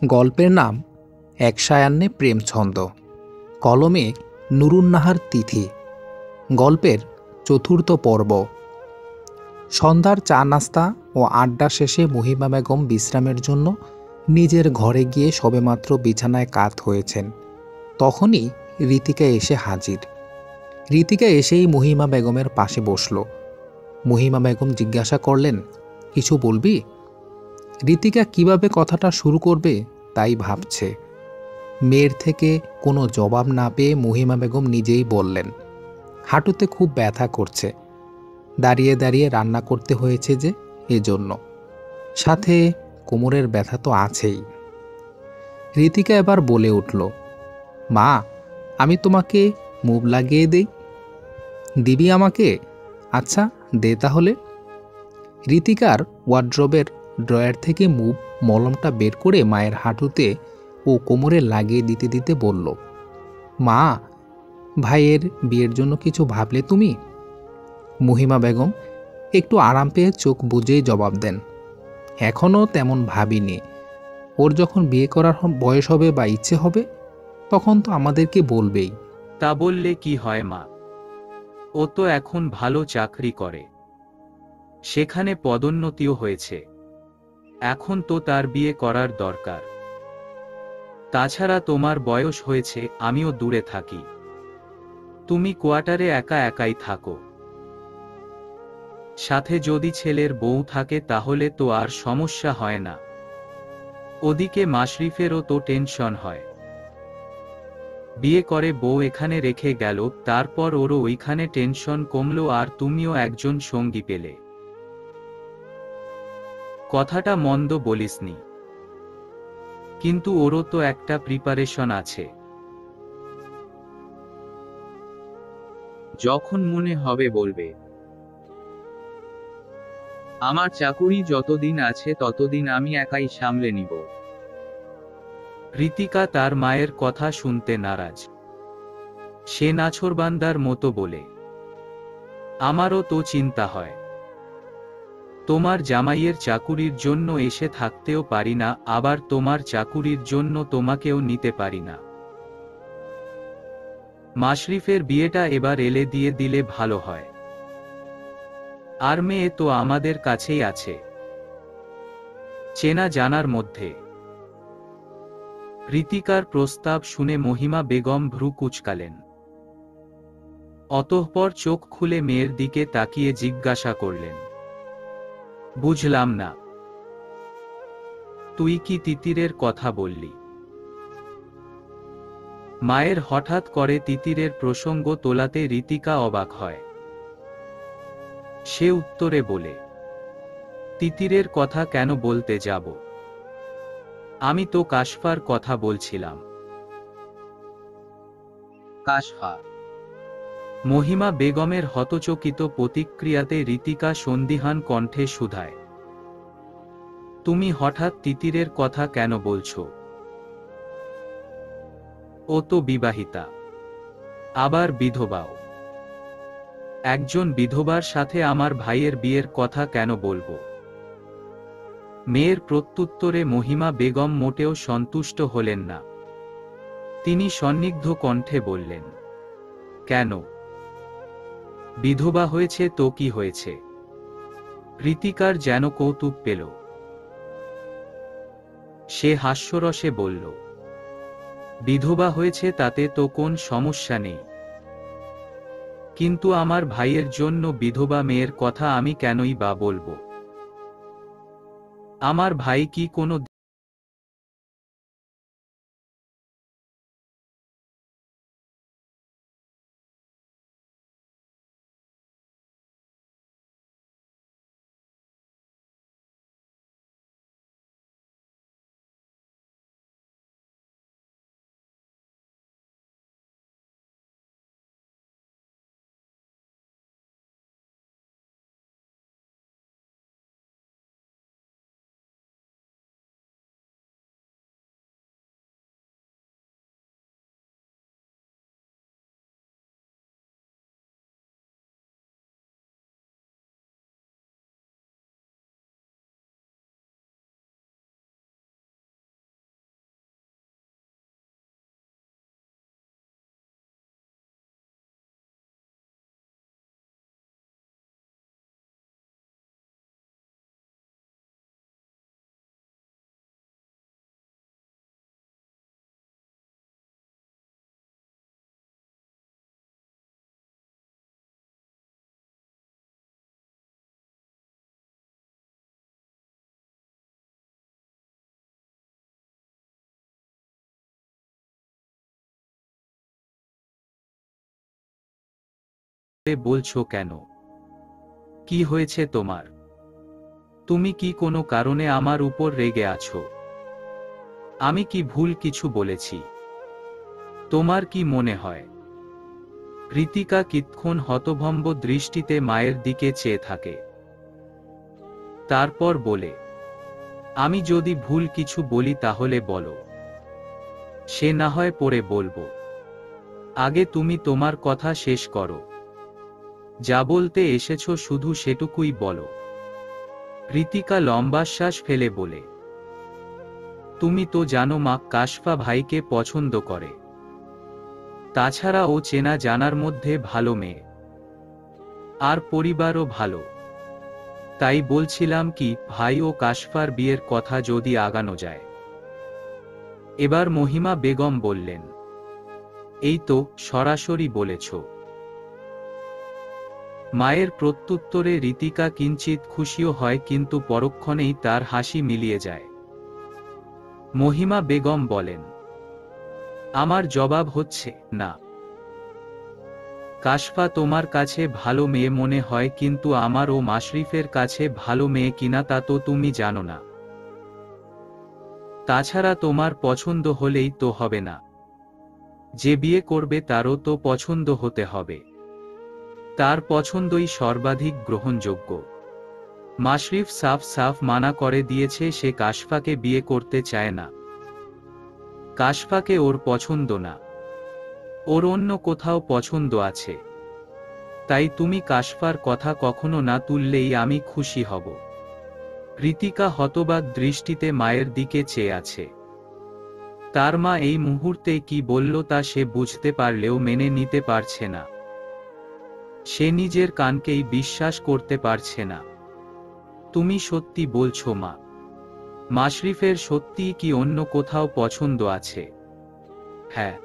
গল্পের নাম এক সায়াহ্নে প্রেমছন্দ। কলমে নুরুন্নাহার তিথি। গল্পের চতুর্থ পর্ব। সন্ধ্যার চা নাস্তা ও আড্ডা শেষে মহিমা বেগম বিশ্রামের জন্য নিজের ঘরে গিয়ে সবেমাত্র বিছানায় কাত হয়েছেন, তখনই ঋতিকা এসে হাজির। ঋতিকা এসেই মহিমা বেগমের পাশে বসল। মহিমা বেগম জিজ্ঞাসা করলেন, কিছু বলবি? ঋতিকা কিভাবে কথাটা শুরু করবে তাই ভাবছে। মেয়ের থেকে কোনো জবাব না পেয়ে মহিমা বেগম নিজেই বললেন, হাঁটুতে খুব ব্যথা করছে, দাঁড়িয়ে দাঁড়িয়ে রান্না করতে হয়েছে যে, এজন্য, সাথে কোমরের ব্যথা তো আছেই। ঋতিকা এবার বলে উঠল, মা, আমি তোমাকে মুভ লাগিয়ে দেই। দিবি আমাকে? আচ্ছা, দে তাহলে। ঋতিকার ওয়ার্ড্রবের ড্রয়ার থেকে মুভ মলমটা বের করে মায়ের হাঁটুতে ও কোমরে লাগিয়ে দিতে দিতে বলল, মা, ভাইয়ের বিয়ের জন্য কিছু ভাবলে তুমি? মহিমা বেগম একটু আরাম পেয়ে চোখ বুজেই জবাব দেন, এখনও তেমন ভাবিনি। ওর যখন বিয়ে করার বয়স হবে বা ইচ্ছে হবে, তখন তো আমাদেরকে বলবেই। তা বললে কি হয় মা? ও তো এখন ভালো চাকরি করে, সেখানে পদোন্নতিও হয়েছে। এখন তো তার বিয়ে করার দরকার। তাছাড়া তোমার বয়স হয়েছে, আমিও দূরে থাকি, তুমি কোয়ার্টারে একা একাই থাকো। সাথে যদি ছেলের বউ থাকে তাহলে তো আর সমস্যা হয় না। ওদিকে মাশরিফেরও তো টেনশন হয়। বিয়ে করে বউ এখানে রেখে গেল, তারপর ওরও ওইখানে টেনশন কমলো আর তুমিও একজন সঙ্গী পেলে। কথাটা মন্দ বলিসনি, কিন্তু ওরও তো একটা প্রিপারেশন আছে। যখন মনে হবে বলবে। আমার চাকুরি যতদিন আছে ততদিন আমি একাই সামলে নিব। ঋতিকা তার মায়ের কথা শুনতে নারাজ। সে নাছোড়বান্দার মতো বলে, আমারও তো চিন্তা হয়। তোমার জামাইয়ের চাকুরির জন্য এসে থাকতেও পারি না, আবার তোমার চাকুরির জন্য তোমাকেও নিতে পারি না। মাশরিফের বিয়েটা এবার এলে দিয়ে দিলে ভালো হয়। আর মেয়ে তো আমাদের কাছেই আছে, চেনা জানার মধ্যে। ঋতিকার প্রস্তাব শুনে মহিমা বেগম ভ্রু কুঁচকালেন। অতঃপর চোখ খুলে মেয়ের দিকে তাকিয়ে জিজ্ঞাসা করলেন, বুঝলাম না, তুই কি তিতিরের কথা বললি? মায়ের হঠাৎ করে তিতিরের প্রসঙ্গ তোলাতে ঋতিকা অবাক হয়। সে উত্তরে বলে, তিতিরের কথা কেন বলতে যাব? আমি তো কাশফার কথা বলছিলাম। কাশফা? মহিমা বেগমের হতচকিত প্রতিক্রিয়াতে ঋতিকা সন্দিহান কণ্ঠে শুধায়, তুমি হঠাৎ তিতিরের কথা কেন বলছো? ও তো বিবাহিতা, আবার বিধবাও। একজন বিধবার সাথে আমার ভাইয়ের বিয়ের কথা কেন বলবো? মেয়ের প্রত্যুত্তরে মহিমা বেগম মোটেও সন্তুষ্ট হলেন না। তিনি সন্নিগ্ধ কণ্ঠে বললেন, কেন? বিধবা হয়েছে তো কি হয়েছে? ঋতিকার যেন কৌতুক পেল। সে হাস্যরসে বলল, বিধবা হয়েছে তাতে তো কোন সমস্যা নেই, কিন্তু আমার ভাইয়ের জন্য বিধবা মেয়ের কথা আমি কেনই বা বলবো? আমার ভাই কি কোনো বলছো কেন? কি হয়েছে তোমার? তুমি কি কোনো কারণে আমার উপর রেগে আছো? আমি কি ভুল কিছু বলেছি? তোমার কি মনে হয়? ঋতিকা কিতক্ষণ হতভম্ব দৃষ্টিতে মায়ের দিকে চেয়ে থাকে। তারপর বলে, আমি যদি ভুল কিছু বলি তাহলে বলো, সে না হয় পরে বলবো। আগে তুমি তোমার কথা শেষ করো। যা বলতে এসেছো শুধু সেটুকুই বলো। ঋতিকা লম্বা শ্বাস ফেলে বলে, তুমি তো জানো মা, কাশফা ভাইকে পছন্দ করে। তাছাড়া ও চেনা জানার মধ্যে ভালো মেয়ে, আর পরিবারও ভালো। তাই বলছিলাম কি, ভাই ও কাশফার বিয়ের কথা যদি আগানো যায়। এবার মহিমা বেগম বললেন, এই তো সরাসরি বলেছ। মায়ের প্রত্যুত্তরে ঋতিকা কিঞ্চিত খুশিও হয়, কিন্তু পরক্ষণেই তার হাসি মিলিয়ে যায়। মহিমা বেগম বলেন, আমার জবাব হচ্ছে না। কাশফা তোমার কাছে ভালো মেয়ে মনে হয়, কিন্তু আমার ও মাশরিফের কাছে ভালো মেয়ে কিনা তা তো তুমি জানো না। তাছাড়া তোমার পছন্দ হলেই তো হবে না, যে বিয়ে করবে তারও তো পছন্দ হতে হবে। তার পছন্দই সর্বাধিক গ্রহণযোগ্য। মাশরিফ সাফ সাফ মানা করে দিয়েছে, সে কাশফাকে বিয়ে করতে চায় না। কাশফাকে ওর পছন্দ না, ওর অন্য কোথাও পছন্দ আছে। তাই তুমি কাশফার কথা কখনো না তুললেই আমি খুশি হব। ঋতিকা হতবাক দৃষ্টিতে মায়ের দিকে চেয়ে আছে। তার মা এই মুহূর্তে কি বলল তা সে বুঝতে পারলেও মেনে নিতে পারছে না। সে নিজের কানকেই বিশ্বাস করতে পারছে না। তুমি সত্যি বলছো মা? মাশরিফের সত্যিই কি অন্য কোথাও পছন্দ আছে? হ্যাঁ।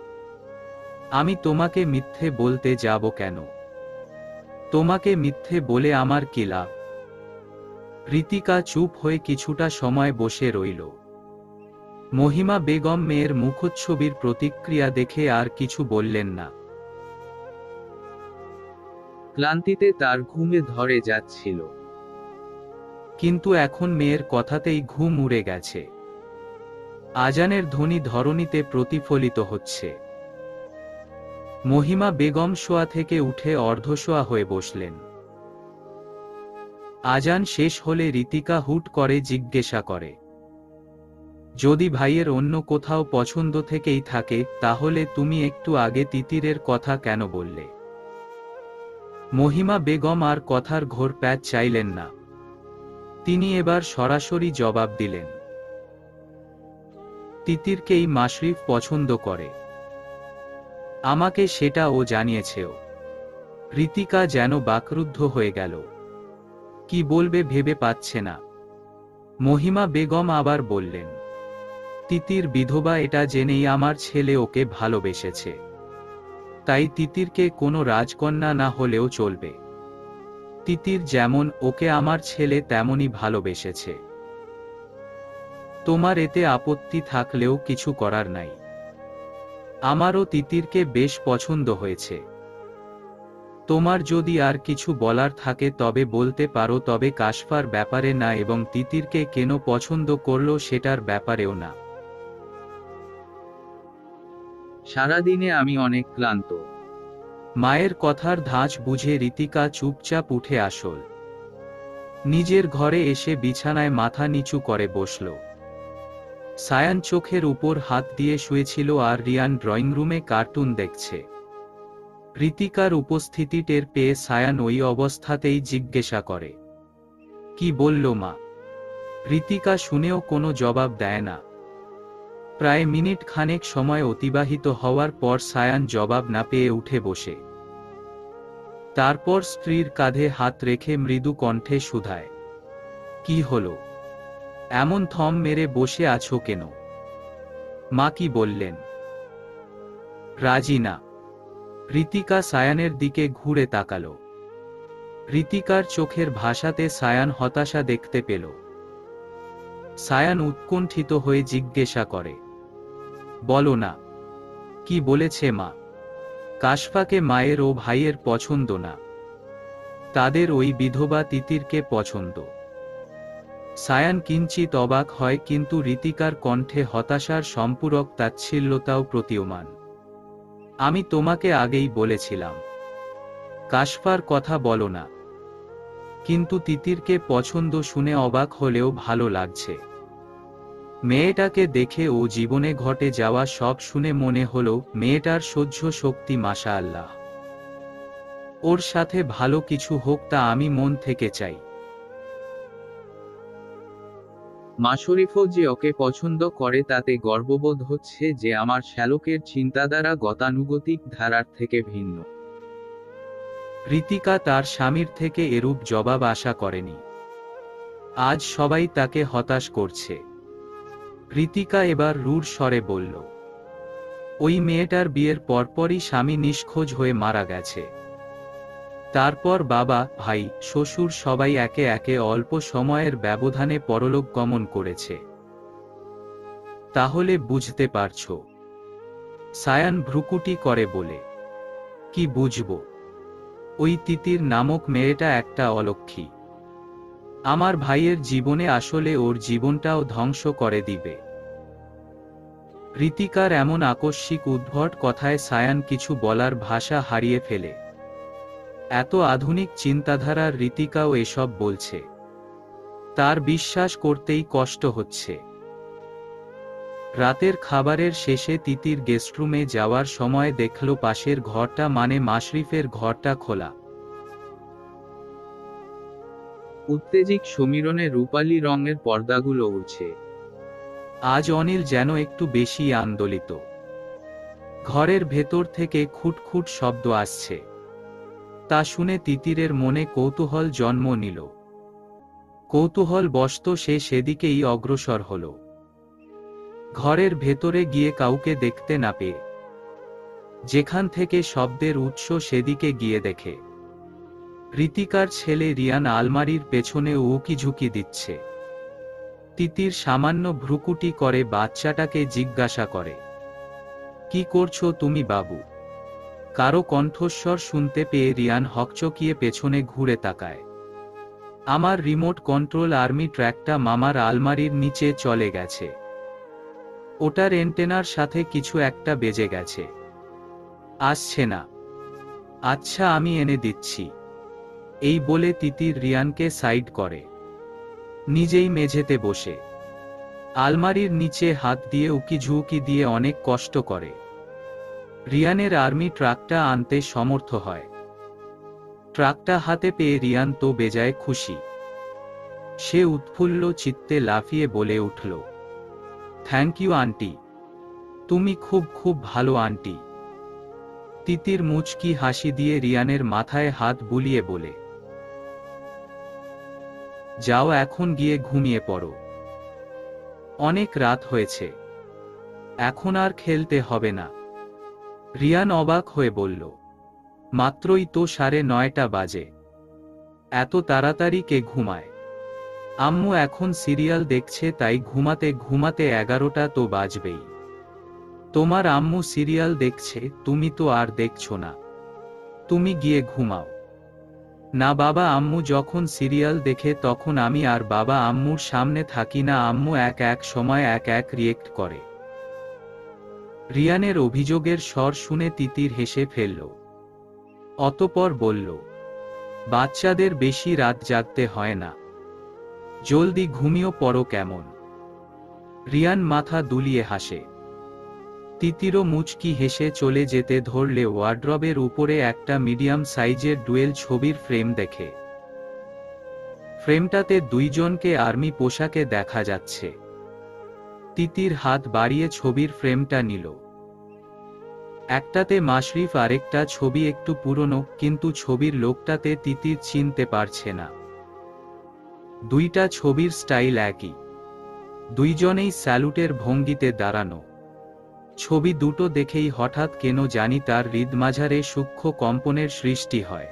আমি তোমাকে মিথ্যে বলতে যাব কেন? তোমাকে মিথ্যে বলে আমার কি লাভ? ঋতিকা চুপ হয়ে কিছুটা সময় বসে রইল। মহিমা বেগম মেয়ের মুখচ্ছবির প্রতিক্রিয়া দেখে আর কিছু বললেন না। ক্লান্তিতে তার ঘুমে ধরে যাচ্ছিল, কিন্তু এখন মেয়ের কথাতেই ঘুম উড়ে গেছে। আজানের ধ্বনি ধরণীতে প্রতিফলিত হচ্ছে। মহিমা বেগম শোয়া থেকে উঠে অর্ধশোয়া হয়ে বসলেন। আজান শেষ হলে ঋতিকা হুট করে জিজ্ঞাসা করে, যদি ভাইয়ের অন্য কোথাও পছন্দ থেকেই থাকে, তাহলে তুমি একটু আগে তিতিরের কথা কেন বললে? মহিমা বেগম আর কথার ঘোর প্যাচ চাইলেন না। তিনি এবার সরাসরি জবাব দিলেন, তিতিরকেই মাশরিফ পছন্দ করে। আমাকে সেটা ও জানিয়েছেও। ঋতিকা যেন বাকরুদ্ধ হয়ে গেল। কি বলবে ভেবে পাচ্ছে না। মহিমা বেগম আবার বললেন, তিতির বিধবা, এটা জেনেই আমার ছেলে ওকে ভালোবেসেছে। তাই তিতিরকে কোনো রাজকন্যা না হলেও চলবে। তিতির যেমন, ওকে আমার ছেলে তেমনই ভালোবেসেছে। তোমার এতে আপত্তি থাকলেও কিছু করার নাই। আমারও তিতিরকে বেশ পছন্দ হয়েছে। তোমার যদি আর কিছু বলার থাকে তবে বলতে পারো, তবে কাশফার ব্যাপারে না, এবং তিতিরকে কেন পছন্দ করলো সেটার ব্যাপারেও না। সারাদিনে আমি অনেক ক্লান্ত। মায়ের কথার ধাঁচ বুঝে ঋতিকা চুপচাপ উঠে আসল। নিজের ঘরে এসে বিছানায় মাথা নিচু করে বসল। সায়ান চোখের উপর হাত দিয়ে শুয়েছিল আর রিয়ান ড্রয়িং রুমে কার্টুন দেখছে। ঋতিকার উপস্থিতি টের পেয়ে সায়ান ওই অবস্থাতেই জিজ্ঞাসা করে, কি বলল মা? ঋতিকা শুনেও কোনো জবাব দেয় না। প্রায় মিনিট খানেক সময় অতিবাহিত হওয়ার পর সায়ান জবাব না পেয়ে উঠে বসে। তারপর স্ত্রীর কাঁধে হাত রেখে মৃদু কণ্ঠে শুধায়, কি হলো? এমন থম মেরে বসে আছো কেন? মা কি বললেন? রাজি না। ঋতিকা সায়ানের দিকে ঘুরে তাকালো। ঋতিকার চোখের ভাষাতে সায়ান হতাশা দেখতে পেল। সায়ান উৎকণ্ঠিত হয়ে জিজ্ঞাসা করে, বলো না, কি বলেছে মা? কাশফাকে মায়ের ও ভাইয়ের পছন্দ না। তাদের ওই বিধবা তিতিরকে পছন্দ। সায়ান কিঞ্চিত অবাক হয়, কিন্তু ঋতিকার কণ্ঠে হতাশার সম্পূরক তাচ্ছিল্যতাও প্রতীয়মান। আমি তোমাকে আগেই বলেছিলাম, কাশফার কথা বলো না। কিন্তু তিতিরকে পছন্দ শুনে অবাক হলেও ভালো লাগছে। মেয়েটাকে দেখে ও জীবনে ঘটে যাওয়া সব শুনে মনে হলো মেয়েটার সহ্য শক্তি মাশাআল্লাহ। ওর সাথে ভালো কিছু হোক, তা আমি মন থেকে চাই। মা শরীফও যে ওকে পছন্দ করে তাতে গর্ববোধ হচ্ছে যে আমার শ্যালকের চিন্তাধারা গতানুগতিক ধারার থেকে ভিন্ন। ঋতিকা তার স্বামীর থেকে এরূপ জবাব আশা করেনি। আজ সবাই তাকে হতাশ করছে। ঋতিকা এবার রূঢ় স্বরে বলল, ওই মেয়েটার বিয়ের পরপরই স্বামী নিখোঁজ হয়ে মারা গেছে। তারপর বাবা, ভাই, শ্বশুর সবাই একে একে অল্প সময়ের ব্যবধানে পরলোক গমন করেছে। তাহলে বুঝতে পারছো? সায়ান ভ্রুকুটি করে বলে, কি বুঝব? ওই তিতির নামক মেয়েটা একটা অলক্ষী। আমার ভাইয়ের জীবনে আসলে ওর জীবনটাও ধ্বংস করে দিবে। ঋতিকার এমন আকস্মিক উদ্ভট কথায় সায়ান কিছু বলার ভাষা হারিয়ে ফেলে। এত আধুনিক চিন্তাধারার ঋতিকাও এসব বলছে, তার বিশ্বাস করতেই কষ্ট হচ্ছে। রাতের খাবারের শেষে তিতির গেস্টরুমে যাওয়ার সময় দেখল পাশের ঘরটা, মানে মাশরিফের ঘরটা খোলা। উত্তেজিত সমীরণে রূপালী রঙের পর্দাগুলো উড়ছে। আজ অনিল যেন একটু বেশি আন্দোলিত। ঘরের ভেতর থেকে খুটখুট শব্দ আসছে। তা শুনে তিতিরের মনে কৌতূহল জন্ম নিল। কৌতূহল বশত সে সেদিকেই অগ্রসর হল। ঘরের ভেতরে গিয়ে কাউকে দেখতে না পেয়ে যেখান থেকে শব্দের উৎস সেদিকে গিয়ে দেখে ঋতিকার ছেলে রিয়ান আলমারির পেছনে উকিঝুঁকি দিচ্ছে। তিতির সামান্য ভ্রুকুটি করে বাচ্চাটাকে জিজ্ঞাসা করে, কি করছো তুমি বাবু? কারো কণ্ঠস্বর শুনতে পেয়ে রিয়ান হকচকিয়ে পেছনে ঘুরে তাকায়। আমার রিমোট কন্ট্রোল আর্মি ট্র্যাকটা মামার আলমারির নিচে চলে গেছে। ওটার এন্টেনার সাথে কিছু একটা বেজে গেছে। আসছে না। আচ্ছা, আমি এনে দিচ্ছি। এই বলে তিতির রিয়ানকে সাইড করে নিজেই মেঝেতে বসে আলমারির নিচে হাত দিয়ে উকিঝুঁকি দিয়ে অনেক কষ্ট করে রিয়ানের আর্মি ট্রাকটা আনতে সমর্থ হয়। ট্রাকটা হাতে পেয়ে রিয়ান তো বেজায় খুশি। সে উৎফুল্ল চিত্তে লাফিয়ে বলে উঠল, থ্যাংক ইউ আন্টি, তুমি খুব খুব ভালো আন্টি। তিতির মুচকি হাসি দিয়ে রিয়ানের মাথায় হাত বুলিয়ে বলে, যাও এখন গিয়ে ঘুমিয়ে পড়ো। অনেক রাত হয়েছে, এখন আর খেলতে হবে না। রিয়ান অবাক হয়ে বলল, মাত্রই তো 9:30 বাজে, এত তাড়াতাড়ি কে ঘুমায়? আম্মু এখন সিরিয়াল দেখছে, তাই ঘুমাতে ঘুমাতে 11টা তো বাজবেই। তোমার আম্মু সিরিয়াল দেখছে, তুমি তো আর দেখছো না। তুমি গিয়ে ঘুমাও। না বাবা, আম্মু যখন সিরিয়াল দেখে তখন আমি আর বাবা আম্মুর সামনে থাকি না। আম্মু এক সময় এক রিয়েক্ট করে। রিয়ানের অভিযোগের স্বর শুনে তিতির হেসে ফেলল। অতঃপর বলল, বাচ্চাদের বেশি রাত জাগতে হয় না, জলদি ঘুমিয়ে পড়ো কেমন? রিয়ান মাথা দুলিয়ে হাসে। তিতিরও মুচকি হেসে চলে যেতে ধরলে ওয়ার্ড্রবের উপরে একটা মিডিয়াম সাইজের ডুয়েল ছবির ফ্রেম দেখে। ফ্রেমটাতে দুইজনকে আর্মি পোশাকে দেখা যাচ্ছে। তিতির হাত বাড়িয়ে ছবির ফ্রেমটা নিল। একটাতে মাশরিফ, আরেকটা ছবি একটু পুরনো, কিন্তু ছবির লোকটাতে তিতির চিনতে পারছে না। দুইটা ছবির স্টাইল একই, দুইজনেই স্যালুটের ভঙ্গিতে দাঁড়ানো। ছবি দুটো দেখেই হঠাৎ কেন জানি তার হৃদমাঝারে সূক্ষ্ম কম্পনের সৃষ্টি হয়।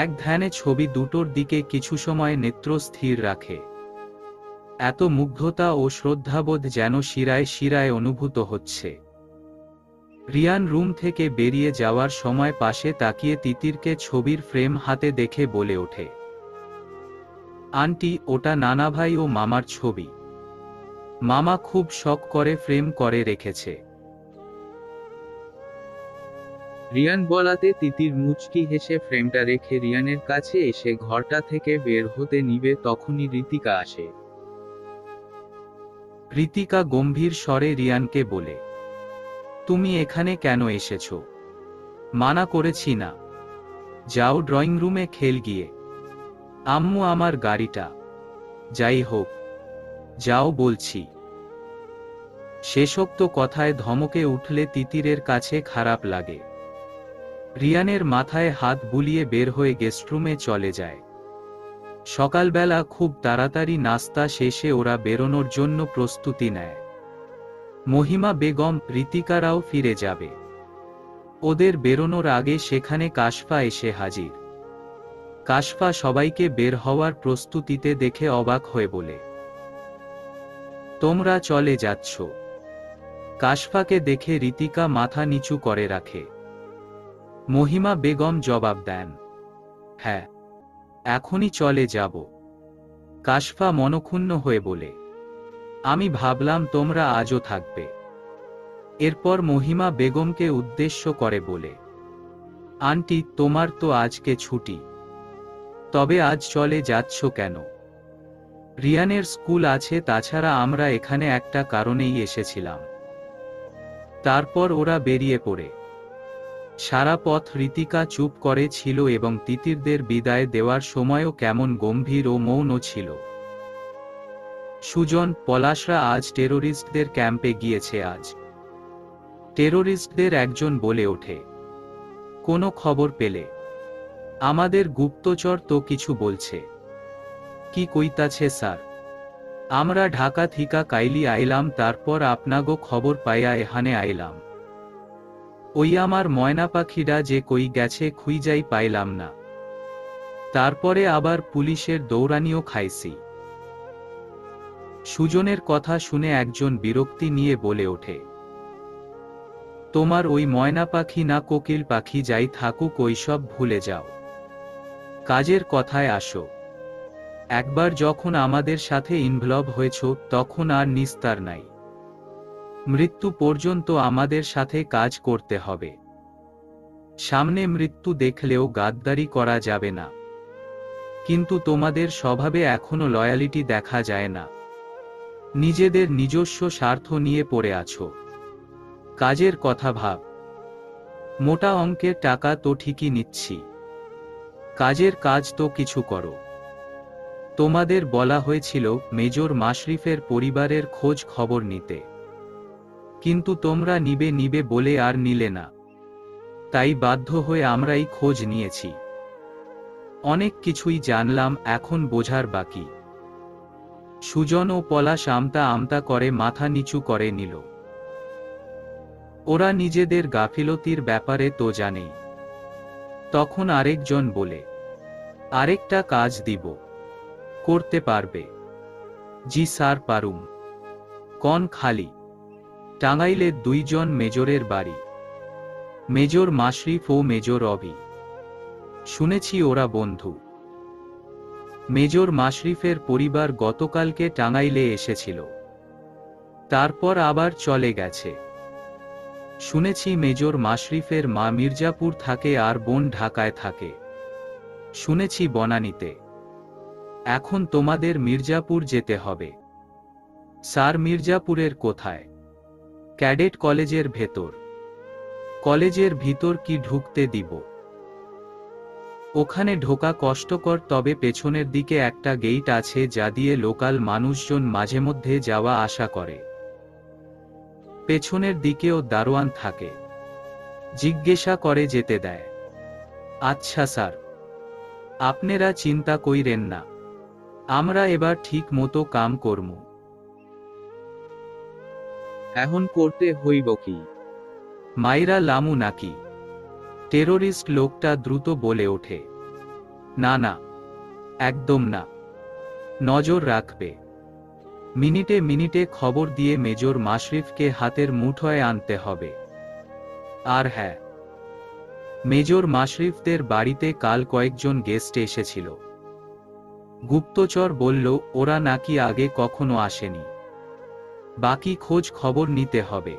এক ধ্যানে ছবি দুটোর দিকে কিছু সময় নেত্র স্থির রাখে। এত মুগ্ধতা ও শ্রদ্ধাবোধ যেন শিরায় শিরায় অনুভূত হচ্ছে। রিয়ান রুম থেকে বেরিয়ে যাওয়ার সময় পাশে তাকিয়ে তিতিরকে ছবির ফ্রেম হাতে দেখে বলে ওঠে, আন্টি, ওটা নানাভাই ও মামার ছবি। মামা খুব শখ করে ফ্রেম করে রেখেছে। রিয়ান বলাতে তিতির মুচকি হেসে ফ্রেমটা রেখে রিয়ানের কাছে এসে ঘরটা থেকে বের হতে নিবে তখনই ঋতিকা আসে। ঋতিকা গম্ভীর স্বরে রিয়ানকে বলে, তুমি এখানে কেন এসেছো? মানা করেছি না? যাও ড্রয়িং রুমে খেল গিয়ে। আম্মু, আমার গাড়িটা। যাই হোক, যাও বলছি। শেষোক্ত কথায় ধমকে উঠলে তিতিরের কাছে খারাপ লাগে। রিয়ানের মাথায় হাত বুলিয়ে বের হয়ে গেস্টরুমে চলে যায়। সকালবেলা খুব তাড়াতাড়ি নাস্তা শেষে ওরা বেরোনোর জন্য প্রস্তুতি নেয়। মহিমা বেগম, ঋতিকারাও ফিরে যাবে। ওদের বেরোনোর আগে সেখানে কাশফা এসে হাজির। কাশফা সবাইকে বের হওয়ার প্রস্তুতিতে দেখে অবাক হয়ে বলে, তোমরা চলে যাচ্ছ? কাশফাকে দেখে ঋতিকা মাথা নিচু করে রাখে। মহিমা বেগম জবাব দেন, হ্যাঁ, এখনই চলে যাব। কাশফা মনক্ষুণ্ণ হয়ে বলে, আমি ভাবলাম তোমরা আজও থাকবে। এরপর মহিমা বেগমকে উদ্দেশ্য করে বলে, আন্টি, তোমার তো আজকে ছুটি, তবে আজ চলে যাচ্ছ কেন? রিয়ানের স্কুল আছে, তাছাড়া আমরা এখানে একটা কারণেই এসেছিলাম। তারপর ওরা বেরিয়ে পড়ে। সারা পথ ঋতিকা চুপ করে ছিল এবং তিতিরদের বিদায় দেওয়ার সময়ও কেমন গম্ভীর ও মৌন ছিল। সুজন, পলাশরা আজ টেরোরিস্টদের ক্যাম্পে গিয়েছে। আজ টেরোরিস্টদের একজন বলে ওঠে, কোনো খবর পেলে? আমাদের গুপ্তচর তো কিছু বলছে। কি কইতাছে স্যার? আমরা ঢাকা থিকা কাইলি আইলাম, তারপর আপনাগো খবর পাইয়া এখানে আইলাম। ওই আমার ময়না পাখিটা যে কই গেছে খুঁজাই পাইলাম না। তারপরে আবার পুলিশের দৌড়ানিও খাইছি। সুজনের কথা শুনে একজন বিরক্তি নিয়ে বলে ওঠে, তোমার ওই ময়না পাখি না কোকিল পাখি যাই থাকুক, ওইসব ভুলে যাও। কাজের কথায় আসো। একবার যখন আমাদের সাথে ইনভলভ হয়েছ, তখন আর নিস্তার নাই। মৃত্যু পর্যন্ত আমাদের সাথে কাজ করতে হবে। সামনে মৃত্যু দেখলেও গাদ্দারি করা যাবে না। কিন্তু তোমাদের স্বভাবে এখনো লয়ালিটি দেখা যায় না। নিজেদের নিজস্ব স্বার্থ নিয়ে পড়ে আছো। কাজের কথা ভাব। মোটা অঙ্কের টাকা তো ঠিকই নিচ্ছি, কাজের কাজ তো কিছু করো। তোমাদের বলা হয়েছিল মেজর মাশরিফের পরিবারের খোঁজ খবর নিতে, কিন্তু তোমরা নিবে নিবে বলে আর নিলে না। তাই বাধ্য হয়ে আমরাই খোঁজ নিয়েছি। অনেক কিছুই জানলাম, এখন বোঝার বাকি। সুজন ও পলাশ আমতা আমতা করে মাথা নিচু করে নিল। ওরা নিজেদের গাফিলতির ব্যাপারে তো জানেই। তখন আরেকজন বলে, আরেকটা কাজ দিব, করতে পারবে? জি স্যার, পারুম। কন খালি? টাঙ্গাইলের দুইজন মেজরের বাড়ি, মেজর মাশরিফ ও মেজর অভি। শুনেছি ওরা বন্ধু। মেজর মাশরিফের পরিবার গতকালকে টাঙ্গাইলে এসেছিল, তারপর আবার চলে গেছে। শুনেছি মেজর মাশরিফের মা মির্জাপুর থাকে আর বোন ঢাকায় থাকে। শুনেছি বনানীতে। এখন তোমাদের মির্জাপুর যেতে হবে। স্যার, মির্জাপুরের কোথায়? ক্যাডেট কলেজের ভেতর। কলেজের ভিতর কি ঢুকতে দিব? ওখানে ঢোকা কষ্টকর, তবে পেছনের দিকে একটা গেইট আছে যা দিয়ে লোকাল মানুষজন মাঝে মধ্যে যাওয়া আসা করে। পেছনের দিকেও দারোয়ান থাকে, জিজ্ঞাসা করে যেতে দেয়। আচ্ছা স্যার, আপনারা চিন্তা কইরেন না, আমরা এবার ঠিক মতো কাম করমু। এখন করতে হইব কি? মাইরা লামু নাকি? টেরোরিস্ট লোকটা দ্রুত বলে ওঠে। না না, একদম না, নজর রাখবে। মিনিটে মিনিটে খবর দিয়ে মেজর মাশরিফকে হাতের মুঠোয় আনতে হবে। আর হ্যাঁ, মেজর মাশরিফদের বাড়িতে কাল কয়েকজন গেস্ট এসেছিল। গুপ্তচর বলল ওরা নাকি আগে কখনো আসেনি। বাকি খোঁজ খবর নিতে হবে।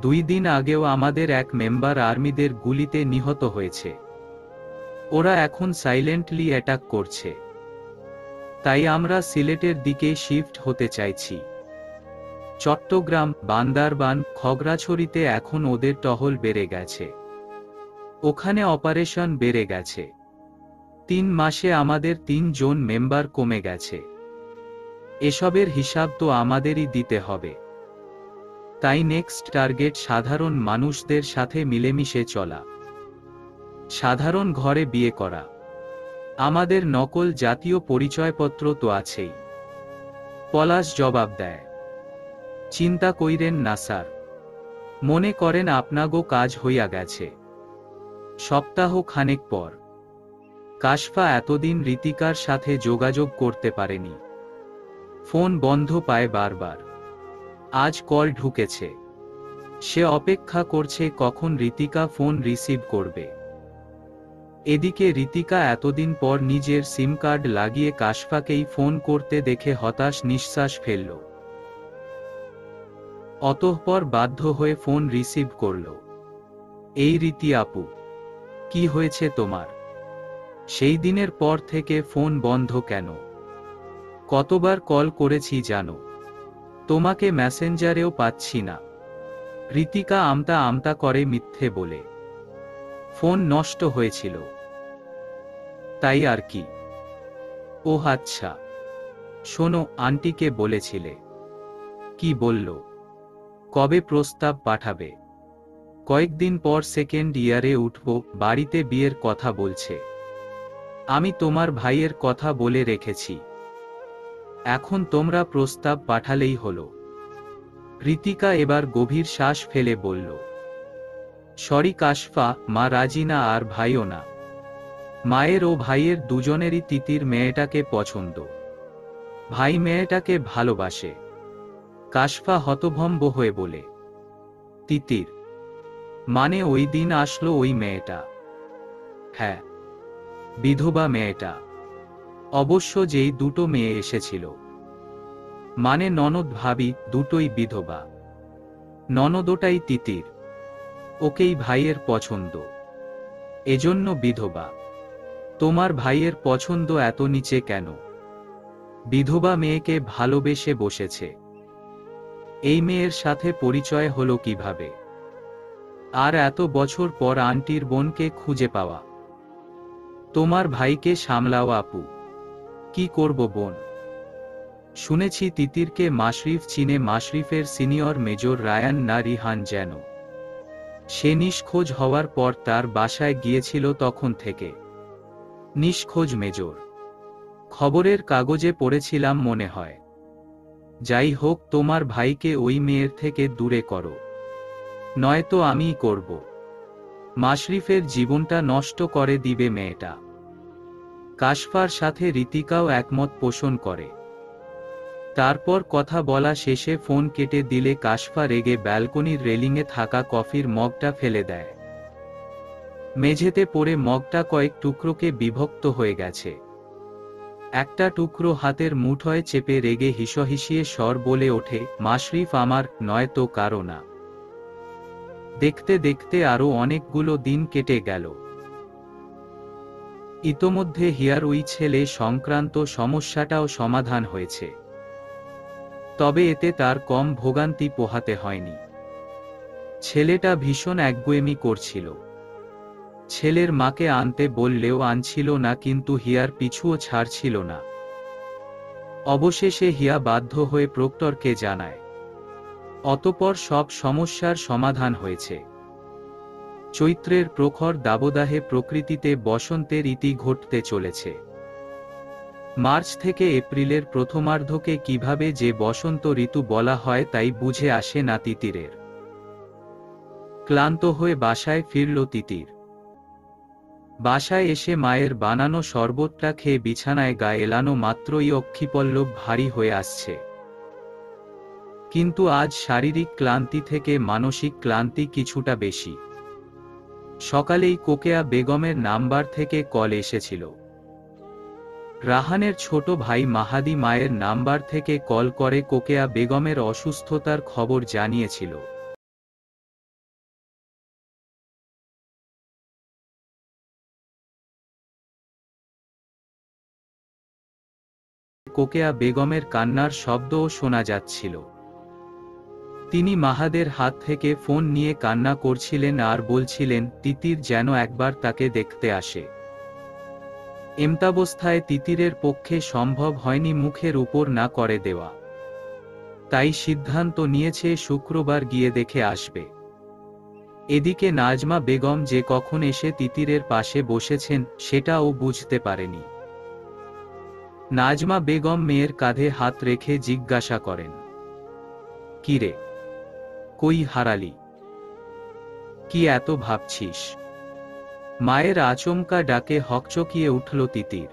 2 দিন আগেও আমাদের এক মেম্বার আর্মিদের গুলিতে নিহত হয়েছে। ওরা এখন সাইলেন্টলি অ্যাটাক করছে। তাই আমরা সিলেটের দিকে শিফট হতে চাইছি। চট্টগ্রাম, বান্দারবান, খগড়াছড়িতে এখন ওদের টহল বেড়ে গেছে। ওখানে অপারেশন বেড়ে গেছে। 3 মাসে আমাদের 3 জন মেম্বার কমে গেছে। এসবের হিসাব তো আমাদেরই দিতে হবে। তাই নেক্সট টার্গেট সাধারণ মানুষদের সাথে মিলেমিশে চলা, সাধারণ ঘরে বিয়ে করা। আমাদের নকল জাতীয় পরিচয়পত্র তো আছেই। পলাশ জবাব দেয়, চিন্তা কইরেন না স্যার, মনে করেন আপনাগো কাজ হইয়া গেছে। সপ্তাহ খানেক পর কাশফা এতদিন ঋতিকার সাথে যোগাযোগ করতে পারেনি। ফোন বন্ধ পায় বারবার। আজ কল ঢুকেছে। সে অপেক্ষা করছে কখন ঋতিকা ফোন রিসিভ করবে। এদিকে ঋতিকা এতদিন পর নিজের সিম কার্ড লাগিয়ে কাশফাকেই ফোন করতে দেখে হতাশ নিঃশ্বাস ফেলল। অতঃপর বাধ্য হয়ে ফোন রিসিভ করল। এই রীতি আপু, কি হয়েছে তোমার? সেই দিনের পর থেকে ফোন বন্ধ কেন? কতবার কল করেছি জানো? তোমাকে মেসেঞ্জারেও পাচ্ছি না। ঋতিকা আমতা আমতা করে মিথ্যে বলে। ফোন নষ্ট হয়েছিল। তাই আর কি। ওহ আচ্ছা, শোনো, আন্টিকে বলেছিলে? কি বলল? কবে প্রস্তাব পাঠাবে? কয়েকদিন পর সেকেন্ড ইয়ারে উঠব, বাড়িতে বিয়ের কথা বলছে। আমি তোমার ভাইয়ের কথা বলে রেখেছি। এখন তোমরা প্রস্তাব পাঠালেই হলো। ঋতিকা এবার গভীর শ্বাস ফেলে বলল, সরি কাশফা, মা রাজি না আর ভাইও না। মায়ের ও ভাইয়ের দুজনেরই তিতির মেয়েটাকে পছন্দ। ভাই মেয়েটাকে ভালোবাসে। কাশফা হতভম্ব হয়ে বলে, তিতির মানে ওই দিন আসলো ওই মেয়েটা? হ্যাঁ, বিধবা মেয়েটা। অবশ্য যেই দুটো মেয়ে এসেছিল, মানে ননদ ভাবি, দুটোই বিধবা। ননদটাই তিতির। ওকেই ভাইয়ের পছন্দ, এজন্য বিধবা। তোমার ভাইয়ের পছন্দ এত নিচে কেন? বিধবা মেয়েকে ভালোবেসে বসেছে। এই মেয়ের সাথে পরিচয় হলো কিভাবে? আর এত বছর পর আন্টির বোনকে খুঁজে পাওয়া। তোমার ভাইকে সামলাও আপু। কি করব বোন? শুনেছি তিতিরকে মাশরিফ চিনে। মাশরিফের সিনিয়র মেজর রায়ান না রিহান যেন। সে নিখোঁজ হওয়ার পর তার বাসায় গিয়েছিল, তখন থেকে নিখোঁজ মেজর। খবরের কাগজে পড়েছিলাম মনে হয়। যাই হোক, তোমার ভাইকে ওই মেয়ের থেকে দূরে করো, নয়তো আমিই করব। মাশরিফের জীবনটা নষ্ট করে দিবে মেয়েটা। কাশফার সাথে ঋতিকাও একমত পোষণ করে। তারপর কথা বলা শেষে ফোন কেটে দিলে কাশফা রেগে ব্যালকনির রেলিংয়ে থাকা কফির মগটা ফেলে দেয়। মেঝেতে পড়ে মগটা কয়েক টুকরোকে বিভক্ত হয়ে গেছে। একটা টুকরো হাতের মুঠোয় চেপে রেগে হিসহিসিয়ে স্বর বলে ওঠে, মাশরিফ আমার, নয়তো কারো না। দেখতে দেখতে আরো অনেকগুলো দিন কেটে গেল। ইতোমধ্যে হিয়ার ওই ছেলে সংক্রান্ত সমস্যাটাও সমাধান হয়েছে। তবে এতে তার কম ভোগান্তি পোহাতে হয়নি। ছেলেটা ভীষণ একগুঁয়েমি করছিল। ছেলের মাকে আনতে বললেও আনছিল না, কিন্তু হিয়ার পিছুও ছাড়ছিল না। অবশেষে হিয়া বাধ্য হয়ে প্রক্টরকে জানায়। অতঃপর সব সমস্যার সমাধান হয়েছে। চৈত্রের প্রখর দাবদাহে প্রকৃতিতে বসন্তের ইতি ঘটতে চলেছে। মার্চ থেকে এপ্রিলের প্রথমার্ধকে কিভাবে যে বসন্ত ঋতু বলা হয় তাই বুঝে আসে না তিতিরের। ক্লান্ত হয়ে বাসায় ফিরল তিতির। বাসায় এসে মায়ের বানানো শরবতটা খেয়ে বিছানায় গা এলানো মাত্রই অক্ষিপল্লব ভারী হয়ে আসছে। কিন্তু আজ শারীরিক ক্লান্তি থেকে মানসিক ক্লান্তি কিছুটা বেশি। সকালেই কোকেয়া বেগমের নাম্বার থেকে কল এসেছিল। রাহানের ছোট ভাই মাহাদি মায়ের নাম্বার থেকে কল করে কোকেয়া বেগমের অসুস্থতার খবর জানিয়েছিল। কোকেয়া বেগমের কান্নার শব্দও শোনা যাচ্ছিল। তিনি মাহাদের হাত থেকে ফোন নিয়ে কান্না করছিলেন আর বলছিলেন তিতির যেন একবার তাকে দেখতে আসে। এমতাবস্থায় তিতিরের পক্ষে সম্ভব হয়নি মুখের উপর না করে দেওয়া। তাই সিদ্ধান্ত নিয়েছে শুক্রবার গিয়ে দেখে আসবে। এদিকে নাজমা বেগম যে কখন এসে তিতিরের পাশে বসেছেন সেটাও বুঝতে পারেনি। নাজমা বেগম মেয়ের কাঁধে হাত রেখে জিজ্ঞাসা করেন, কিরে, কই হারালি? কি এত ভাবছিস? মায়ের আচমকা ডাকে হকচকিয়ে উঠল তিতির।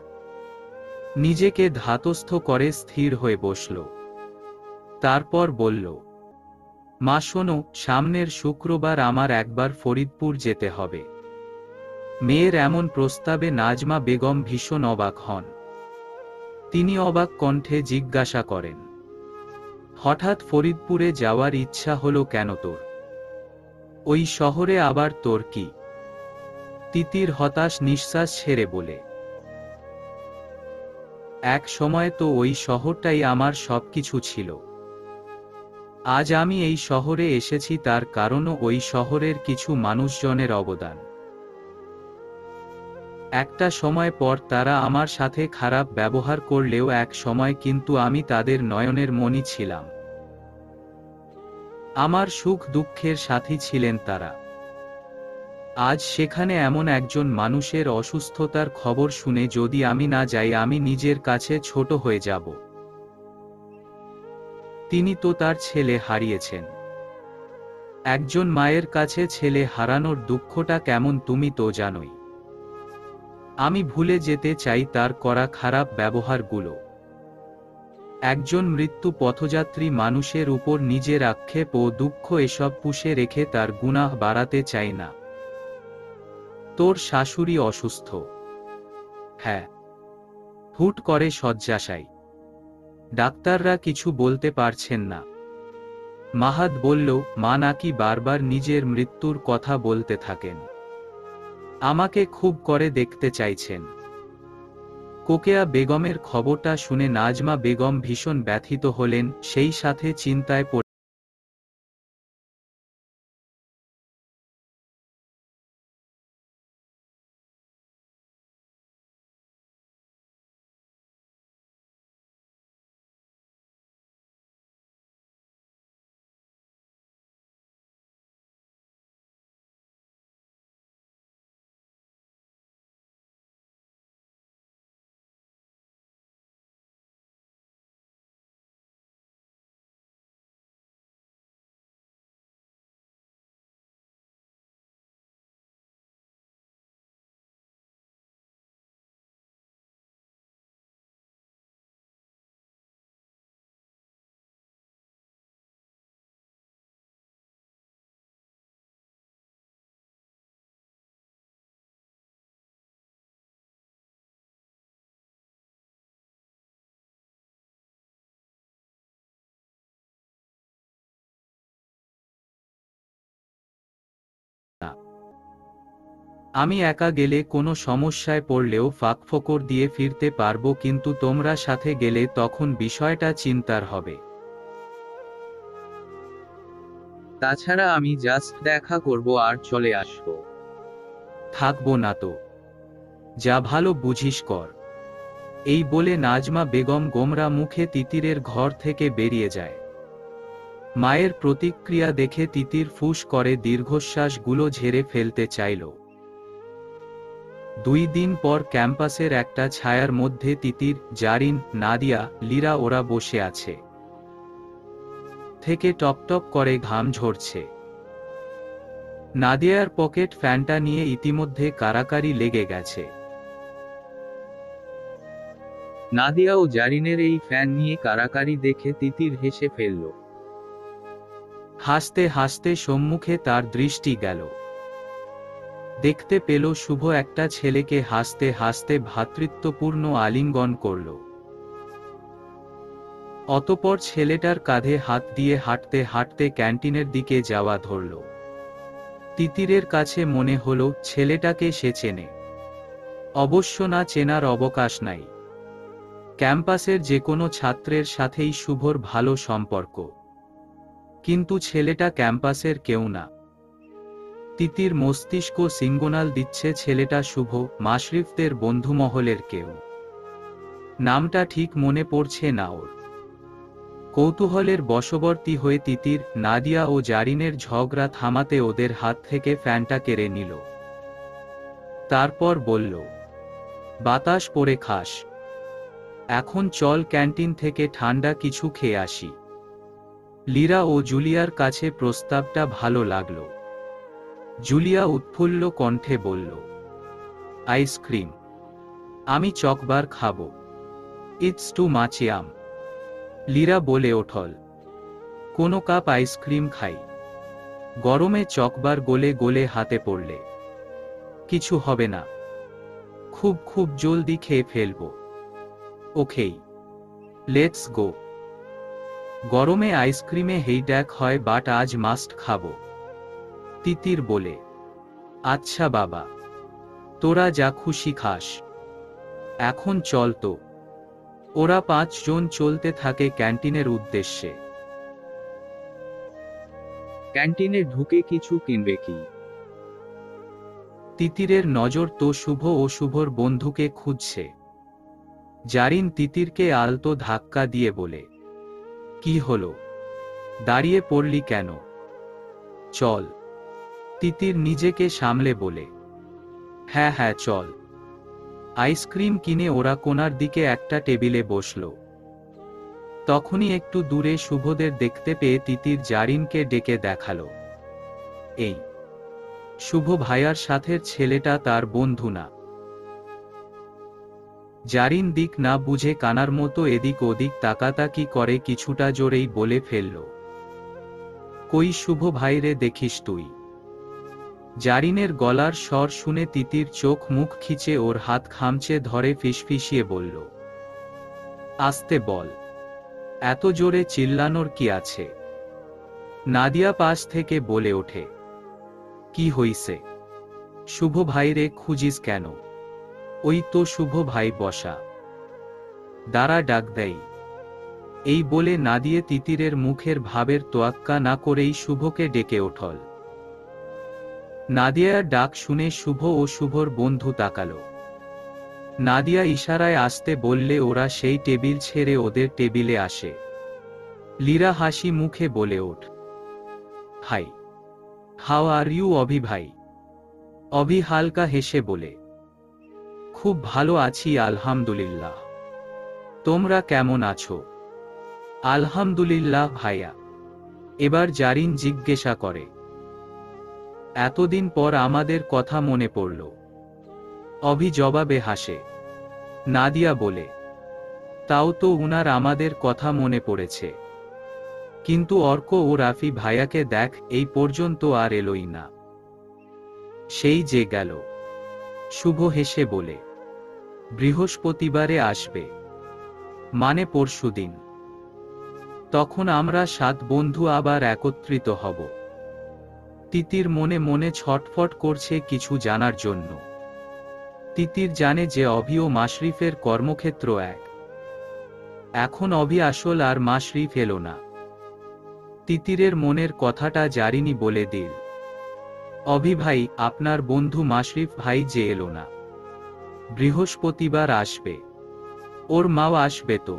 নিজেকে ধাতস্থ করে স্থির হয়ে বসল। তারপর বলল, মা শোনো, সামনের শুক্রবার আমার একবার ফরিদপুর যেতে হবে। মেয়ের এমন প্রস্তাবে নাজমা বেগম ভীষণ অবাক হন। তিনি অবাক কণ্ঠে জিজ্ঞাসা করেন, হঠাৎ ফরিদপুরে যাওয়ার ইচ্ছা হলো কেন তোর? ওই শহরে আবার তোর কি? তিতির হতাশ নিঃশ্বাস ছেড়ে বলে, এক সময় তো ওই শহরটাই আমার সবকিছু ছিল। আজ আমি এই শহরে এসেছি তার কারণও ওই শহরের কিছু মানুষজনের অবদান। একটা সময় পর তারা আমার সাথে খারাপ ব্যবহার করলেও এক সময় কিন্তু আমি তাদের নয়নের মণি ছিলাম। আমার সুখ দুঃখের সাথী ছিলেন তারা। আজ সেখানে এমন একজন মানুষের অসুস্থতার খবর শুনে যদি আমি না যাই আমি নিজের কাছে ছোট হয়ে যাব। তিনি তো তার ছেলে হারিয়েছেন। একজন মায়ের কাছে ছেলে হারানোর দুঃখটা কেমন তুমি তো জানোই। আমি ভুলে যেতে চাই তার করা খারাপ ব্যবহারগুলো। একজন মৃত্যু পথযাত্রী মানুষের উপর নিজের আক্ষেপ ও দুঃখ এসব পুষে রেখে তার গুনাহ বাড়াতে চাই না। তোর শাশুড়ি অসুস্থ? হ্যাঁ, হুট করে শয্যাশায়ী। ডাক্তাররা কিছু বলতে পারছেন না। মাহাদ বলল, মা নাকি বারবার নিজের মৃত্যুর কথা বলতে থাকেন। আমাকে খুব করে দেখতে চাইছেন। কোকেয়া বেগমের খবরটা শুনে নাজমা বেগম ভীষণ ব্যথিত হলেন, সেই সাথে চিন্তায় পড়ে না। আমি একা গেলে কোনো সমস্যায় পড়লেও ফাঁকফোকর দিয়ে ফিরতে পারবো, কিন্তু তোমরা সাথে গেলে তখন বিষয়টা চিন্তার হবে। তাছাড়া আমি জাস্ট দেখা করব আর চলে আসব। থাকবো না তো? যা ভালো বুঝিস কর। এই বলে নাজমা বেগম গোমরা মুখে তিতিরের ঘর থেকে বেরিয়ে যায়। মায়ের প্রতিক্রিয়া দেখে তিতির ফুস করে দীর্ঘশ্বাসগুলো ঝেড়ে ফেলতে চাইল। 2 দিন পর ক্যাম্পাসের একটা ছায়ার মধ্যে তিতির, জারিন, নাদিয়া, লিরা ওরা বসে আছে। থেকে টপটপ করে ঘাম ঝরছে। নাদিয়ার পকেট ফ্যানটা নিয়ে ইতিমধ্যে কারাকারি লেগে গেছে। নাদিয়া ও জারিনের এই ফ্যান নিয়ে কারাকারি দেখে তিতির হেসে ফেলল। হাসতে হাসতে সম্মুখে তার দৃষ্টি গেল। দেখতে পেল শুভ একটা ছেলেকে হাসতে হাসতে ভ্রাতৃত্বপূর্ণ আলিঙ্গন করল। অতঃপর ছেলেটার কাঁধে হাত দিয়ে হাঁটতে হাঁটতে ক্যান্টিনের দিকে যাওয়া ধরল। তিতিরের কাছে মনে হলো ছেলেটাকে সে চেনে। অবশ্য না চেনার অবকাশ নাই। ক্যাম্পাসের যে কোনো ছাত্রের সাথেই শুভর ভালো সম্পর্ক, কিন্তু ছেলেটা ক্যাম্পাসের কেউ না। তিতির মস্তিষ্ক সিঙ্গনাল দিচ্ছে ছেলেটা শুভ মাশরিফদের বন্ধুমহলের কেউ। নামটা ঠিক মনে পড়ছে না ওর। কৌতূহলের বশবর্তী হয়ে তিতির নাদিয়া ও জারিনের ঝগড়া থামাতে ওদের হাত থেকে ফ্যানটা কেড়ে নিল। তারপর বলল, বাতাস পড়ে খাস, এখন চল ক্যান্টিন থেকে ঠান্ডা কিছু খেয়ে আসি। লীরা ও জুলিয়ার কাছে প্রস্তাবটা ভালো লাগলো। জুলিয়া উৎফুল্ল কণ্ঠে বলল, আইসক্রিম, আমি চকবার খাবো। It's too much yum. Lira বলে ওঠল, কোনো কাপ আইসক্রিম খাই, গরমে চকবার গলে গলে হাতে পড়লে কিছু হবে না, খুব খুব জলদি খেয়ে ফেলবো। ওকেই, লেটস গো। গরমে আইসক্রিমে হেইড্যাক হয়, বাট আজ মাস্ট খাবো। তিতির বলে, আচ্ছা বাবা, তোরা যা খুশি খাস, এখন চল তো। ওরা 5 জন চলতে থাকে ক্যান্টিনের উদ্দেশ্যে। ক্যান্টিনে ঢুকে কিছু কিনবে কি? তিতিরের নজর তো শুভ ও শুভর বন্ধুকে খুঁজছে। জারিন তিতিরকে আলতো ধাক্কা দিয়ে বলে, কি হলো, দাঁড়িয়ে পড়লি কেন? চল। তিতির নিজেকে সামলে বলে, হ্যাঁ হ্যাঁ চল। আইসক্রিম কিনে ওরা কোণার দিকে একটা টেবিলে বসল। তখনই একটু দূরে শুভদের দেখতে পেয়ে তিতির জারিনকে ডেকে দেখালো, এই শুভ ভাইয়ার সাথের ছেলেটা তার বন্ধু না? জারিন দিক না বুঝে কানার মতো এদিক ওদিক তাকাতাকি করে কিছুটা জোরেই বলে ফেলল, কই শুভ ভাইরে দেখিস তুই? জারিনের গলার স্বর শুনে তিতির চোখ মুখ খিচে ওর হাত খামচে ধরে ফিসফিসিয়ে বলল, আস্তে বল, এত জোরে চিল্লানোর কি আছে? নাদিয়া পাশ থেকে বলে ওঠে, কি হইছে? শুভ ভাইরে খুঁজিস কেন? ওই তো শুভ ভাই বসা, দাঁড়া ডাক দেই। এই বলে নাদিয়া তিতিরের মুখের ভাবের তোয়াক্কা না করেই শুভকে ডেকে ওঠল। নাদিয়ার ডাক শুনে শুভ ও শুভর বন্ধু তাকালো। নাদিয়া ইশারায় আসতে বললে ওরা সেই টেবিল ছেড়ে ওদের টেবিলে আসে। লীরা হাসি মুখে বলে ওঠ, হাই, হাউ আর ইউ অভি ভাই? অভি হালকা হেসে বলে, খুব ভালো আছি আলহামদুলিল্লাহ। তোমরা কেমন আছো? আলহামদুলিল্লাহ ভাইয়া। এবার জারিন জিজ্ঞাসা করে, এতদিন পর আমাদের কথা মনে পড়ল? অভি জবাবে হাসে। নাদিয়া বলে, তাও তো উনার আমাদের কথা মনে পড়েছে, কিন্তু অর্ক ও রাফি ভাইয়াকে দেখ এই পর্যন্ত আর এলোই না। সেই যে গেল। শুভ হেসে বলে, বৃহস্পতিবারে আসবে, মানে পরশুদিন। তখন আমরা 7 বন্ধু আবার একত্রিত হব। তিতির মনে মনে ছটফট করছে কিছু জানার জন্য। তিতির জানে যে অভি ও মাশরিফের কর্মক্ষেত্র এক। এখন অভি আসল আর মাশরিফ এলো না। তিতিরের মনের কথাটা জারিনি বলে দিল, অভি ভাই, আপনার বন্ধু মাশরিফ ভাই যে এলো না, বৃহস্পতিবার আসবে। ওর মাও আসবে তো।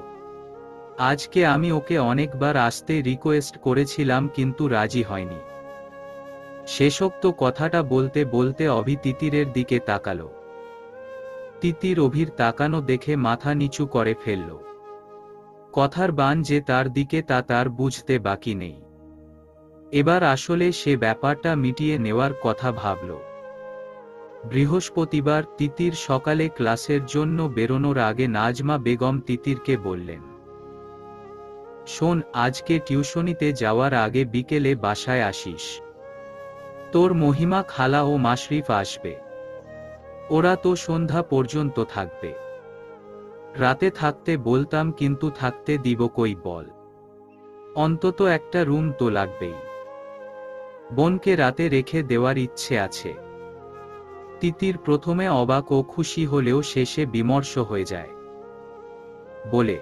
আজকে আমি ওকে অনেকবার আসতে রিকোয়েস্ট করেছিলাম কিন্তু রাজি হয়নি। শেষোক্ত কথাটা বলতে বলতে অভি তিতিরের দিকে তাকালো। তিতির অভির তাকানো দেখে মাথা নিচু করে ফেলল। কথার বান যে তার দিকে তা তার বুঝতে বাকি নেই। এবার আসলে সে ব্যাপারটা মিটিয়ে নেওয়ার কথা ভাবল। বৃহস্পতিবার তিতির সকালে ক্লাসের জন্য বেরোনোর আগে নাজমা বেগম তিতিরকে বললেন, শোন, আজকে টিউশনিতে যাওয়ার আগে বিকেলে বাসায় আসিস। তোর মহিমা খালা ও মাশরিফ আসবে। ওরা তো সন্ধ্যা পর্যন্ত থাকবে। রাতে থাকতে বলতাম, কিন্তু থাকতে দিব কই বল? অন্তত একটা রুম তো লাগবেই। বোনকে রাতে রেখে দেওয়ার ইচ্ছে আছে। তিতির প্রথমে অবাক ও খুশি হলেও শেষে বিমর্ষ হয়ে যায়। বলে,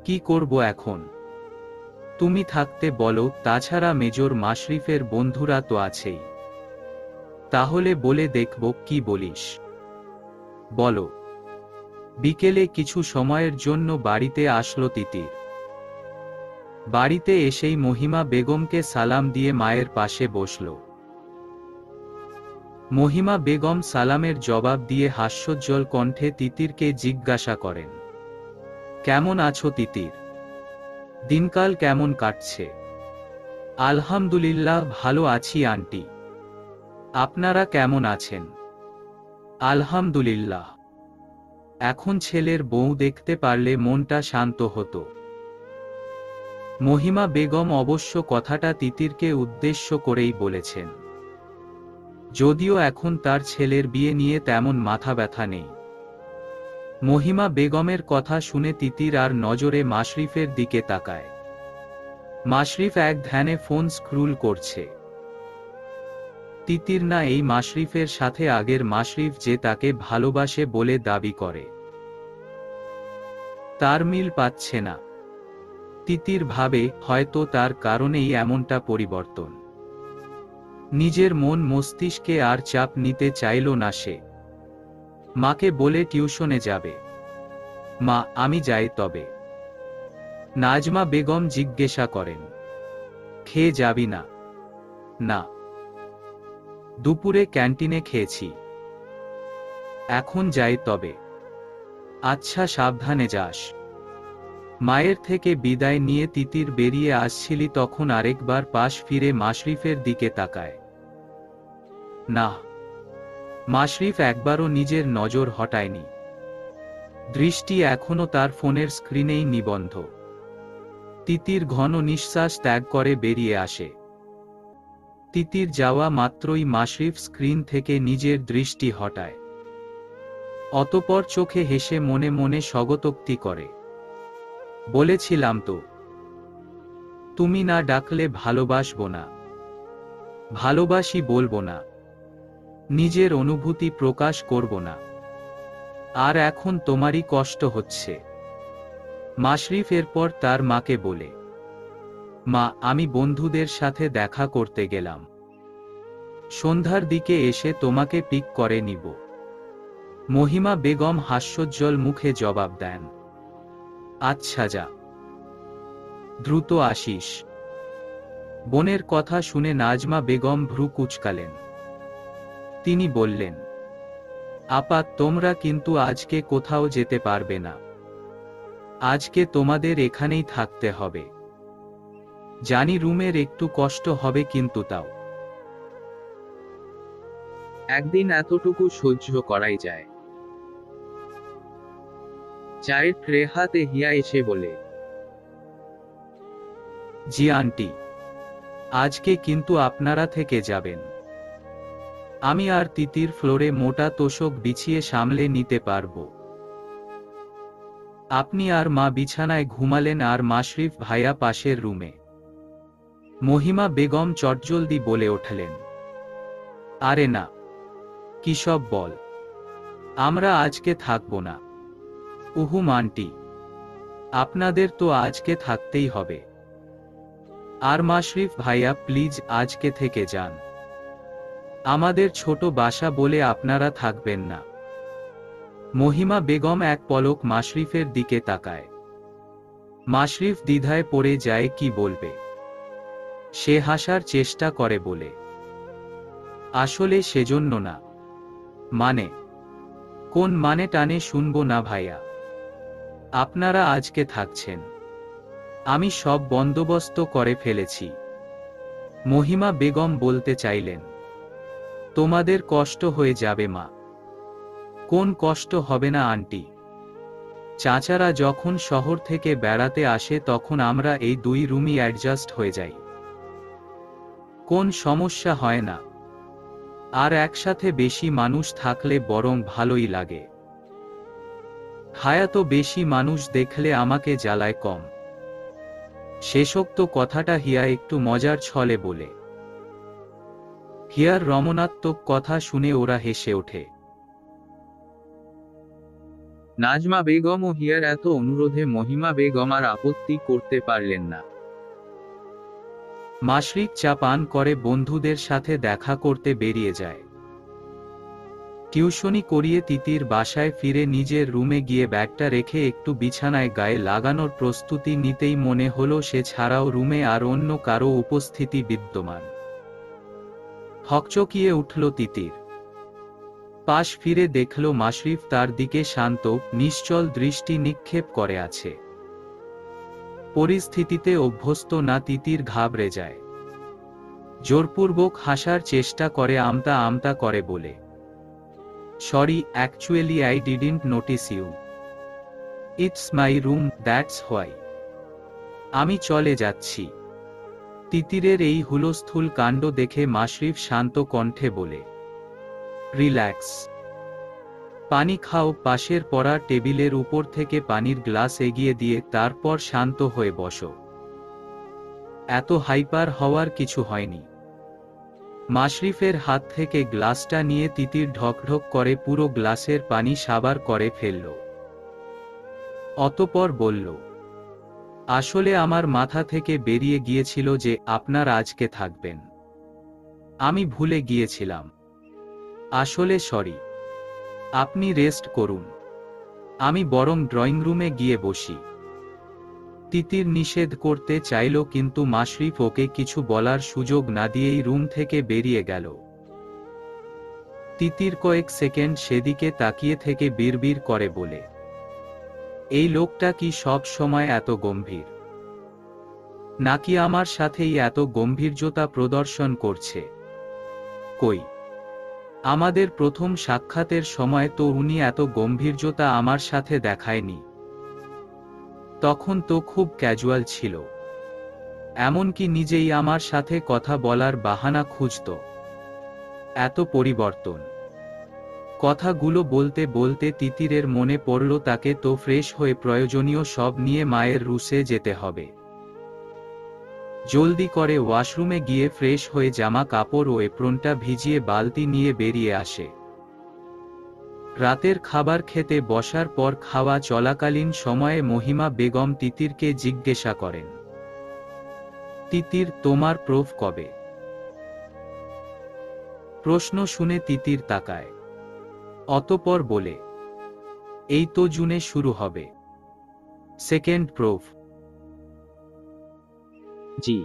কি করব এখন? তুমি থাকতে বলো, তাছাড়া মেজর মাশরিফের বন্ধুরা তো আছেই। তাহলে বলে দেখব, কি বলিস? বলো। বিকেলে কিছু সময়ের জন্য বাড়িতে আসলো তিতির। বাড়িতে এসেই মহিমা বেগমকে সালাম দিয়ে মায়ের পাশে বসল। মহিমা বেগম সালামের জবাব দিয়ে হাস্যোজ্জ্বল কণ্ঠে তিতিরকে জিজ্ঞাসা করেন, কেমন আছো তিতির? দিনকাল কেমন কাটছে? আলহামদুলিল্লাহ ভালো আছি আন্টি। আপনারা কেমন আছেন? আলহামদুলিল্লাহ। এখন ছেলের বউ দেখতে পারলে মনটা শান্ত হতো। মহিমা বেগম অবশ্য কথাটা তিতিরকে উদ্দেশ্য করেই বলেছেন, যদিও এখন তার ছেলের বিয়ে নিয়ে তেমন মাথা ব্যথা নেই। মহিমা বেগমের কথা শুনে তিতির আর নজরে মাশরিফের দিকে তাকায়। মাশরিফ এক ধ্যানে ফোন স্ক্রুল করছে। তিতির না এই মাশরিফের সাথে আগের মাশরিফ যে তাকে ভালোবাসে বলে দাবি করে, তার মিল পাচ্ছে না। তিতির ভাবে, হয়তো তার কারণেই এমনটা পরিবর্তন। নিজের মন মস্তিষ্কে আর চাপ নিতে চাইল না সে। মাকে বলে টিউশনে যাবে। মা, আমি যাই তবে? নাজমা বেগম জিজ্ঞাসা করেন, খেয়ে যাবি না? না, দুপুরে ক্যান্টিনে খেয়েছি। এখন যাই তবে? আচ্ছা, সাবধানে যাস। মায়ের থেকে বিদায় নিয়ে তিতির বেরিয়ে আসছিলি তখন আরেকবার পাশ ফিরে মাশরিফের দিকে তাকায়। না, মাশরিফ একবারও নিজের নজর হটায়নি। দৃষ্টি এখনো তার ফোনের স্ক্রিনেই নিবন্ধ। তিতির ঘন নিঃশ্বাস ত্যাগ করে বেরিয়ে আসে। তিতির যাওয়া মাত্রই মাশরিফ স্ক্রিন থেকে নিজের দৃষ্টি হটায়। অতঃপর চোখে হেসে মনে মনে স্বগতোক্তি করে, বলেছিলাম তো, তুমি না ডাকলে ভালোবাসবো না। ভালোবাসি বলবো না, নিজের অনুভূতি প্রকাশ করব না। আর এখন তোমারই কষ্ট হচ্ছে। মাশরিফ এরপর তার মাকে বলে, মা, আমি বন্ধুদের সাথে দেখা করতে গেলাম। সন্ধ্যার দিকে এসে তোমাকে পিক করে নিব। মহিমা বেগম হাস্যোজ্জ্বল মুখে জবাব দেন, আচ্ছা যা, দ্রুত আসিস। বোনের কথা শুনে নাজমা বেগম ভ্রু কুঁচকালেন। তিনি বললেন, আপা, তোমরা কিন্তু আজকে কোথাও যেতে পারবে না। আজকে তোমাদের এখানেই থাকতে হবে। জানি রুমের একটু কষ্ট হবে, কিন্তু তাও। একদিন এতটুকু সহ্য করাই যায়। চায়ের ট্রে হাতে হিয়া এসে বলে, জি আন্টি, আজকে কিন্তু আপনারা থেকে যাবেন। আমি আর তিতির ফ্লোরে মোটা তোশক বিছিয়ে সামলে নিতে পারব। আপনি আর মা বিছানায় ঘুমালেন আর মাশরিফ ভাইয়া পাশের রুমে। মহিমা বেগম চটজলদি বলে ওঠলেন, আরে না, কি সব বল? আমরা আজকে থাকব না। উহুম আন্টি, আপনাদের তো আজকে থাকতেই হবে। আর মাশরিফ ভাইয়া, প্লিজ আজকে থেকে যান। আমাদের ছোট বাসা বলে আপনারা থাকবেন না। মহিমা বেগম এক পলক মাশরিফের দিকে তাকায়। মাশরিফ দ্বিধায় পড়ে যায়, কি বলবে। সে হাসার চেষ্টা করে বলে, আসলে সেজন্য না। মানে? কোন মানে টানে শুনবো না ভাইয়া। আপনারা আজকে থাকছেন, আমি সব বন্দোবস্ত করে ফেলেছি। মহিমা বেগম বলতে চাইলেন, তোমাদের কষ্ট হয়ে যাবে মা। কোন কষ্ট হবে না আন্টি? চাচারা যখন শহর থেকে বেড়াতে আসে তখন আমরা এই 2 রুমই অ্যাডজাস্ট হয়ে যাই, কোন সমস্যা হয় না। আর একসাথে বেশি মানুষ থাকলে বরং ভালোই লাগে। হায়াতো বেশি মানুষ দেখলে আমাকে জ্বালায় কম। শেষোক্ত কথাটা হিয়া একটু মজার ছলে বলে। হিয়ার রমণাত্মক কথা শুনে ওরা হেসে ওঠে। নাজমা বেগম ও হিয়ার এত অনুরোধে মহিমা বেগম আর আপত্তি করতে পারলেন না। মাশরিক চা পান করে বন্ধুদের সাথে দেখা করতে বেরিয়ে যায়। টিউশনি করিয়ে তিতির বাসায় ফিরে নিজের রুমে গিয়ে ব্যাগটা রেখে একটু বিছানায় গায়ে লাগানোর প্রস্তুতি নিতেই মনে হলো সে ছাড়াও রুমে আর অন্য কারো উপস্থিতি বিদ্যমান। হকচকিয়ে উঠল তিতির। পাশ ফিরে দেখল মাশরিফ তার দিকে শান্ত নিশ্চল দৃষ্টি নিক্ষেপ করে আছে। পরিস্থিতিতে অভ্যস্ত না তিতির ঘাবড়ে যায়। জোরপূর্বক হাসার চেষ্টা করে আমতা আমতা করে বলে, sorry, actually I didn't notice you. It's my room, that's why. আমি চলে যাচ্ছি। তিতিরের এই হুলস্থুল কাণ্ড দেখে মাশরিফ শান্ত কণ্ঠে বলে, রিল্যাক্স, পানি খাও। পাশের পড়া টেবিলের উপর থেকে পানির গ্লাস এগিয়ে দিয়ে তারপর শান্ত হয়ে বসো। এত হাইপার হওয়ার কিছু হয়নি। মাশরিফের হাত থেকে গ্লাসটা নিয়ে তিতির ঢকঢক করে পুরো গ্লাসের পানি সাবার করে ফেলল। অতঃপর বলল, আসলে আমার মাথা থেকে বেরিয়ে গিয়েছিল যে আপনার আজকে থাকবেন। আমি ভুলে গিয়েছিলাম। আসলে সরি। আপনি রেস্ট করুন, আমি বরং ড্রয়িং রুমে গিয়ে বসি। তিতির নিষেধ করতে চাইল কিন্তু মাশরিফ ওকে কিছু বলার সুযোগ না দিয়েই রুম থেকে বেরিয়ে গেল। তিতির কয়েক সেকেন্ড সেদিকে তাকিয়ে থেকে বিড়বিড় করে বলে, এই লোকটা কি সব সময় এত গম্ভীর, নাকি আমার সাথেই এত গম্ভীর্যতা প্রদর্শন করছে? কই, আমাদের প্রথম সাক্ষাতের সময় তো উনি এত গম্ভীর্যতা আমার সাথে দেখায়নি। তখন তো খুব ক্যাজুয়াল ছিল, এমনকি নিজেই আমার সাথে কথা বলার বাহানা খুঁজত। এত পরিবর্তন। কথাগুলো বলতে বলতে তিতিরের মনে পড়ল তাকে তো ফ্রেশ হয়ে প্রয়োজনীয় সব নিয়ে মায়ের রুসে যেতে হবে। জলদি করে ওয়াশরুমে গিয়ে ফ্রেশ হয়ে জামা কাপড় ও এপ্রনটা ভিজিয়ে বালতি নিয়ে বেরিয়ে আসে। রাতের খাবার খেতে বসার পর খাওয়া চলাকালীন সময়ে মহিমা বেগম তিতিরকে জিজ্ঞাসা করেন, তিতির, তোমার প্রুফ কবে? প্রশ্ন শুনে তিতির তাকায়। অতঃপর বলে, এই তো জুনে শুরু হবে। Second proof? জি।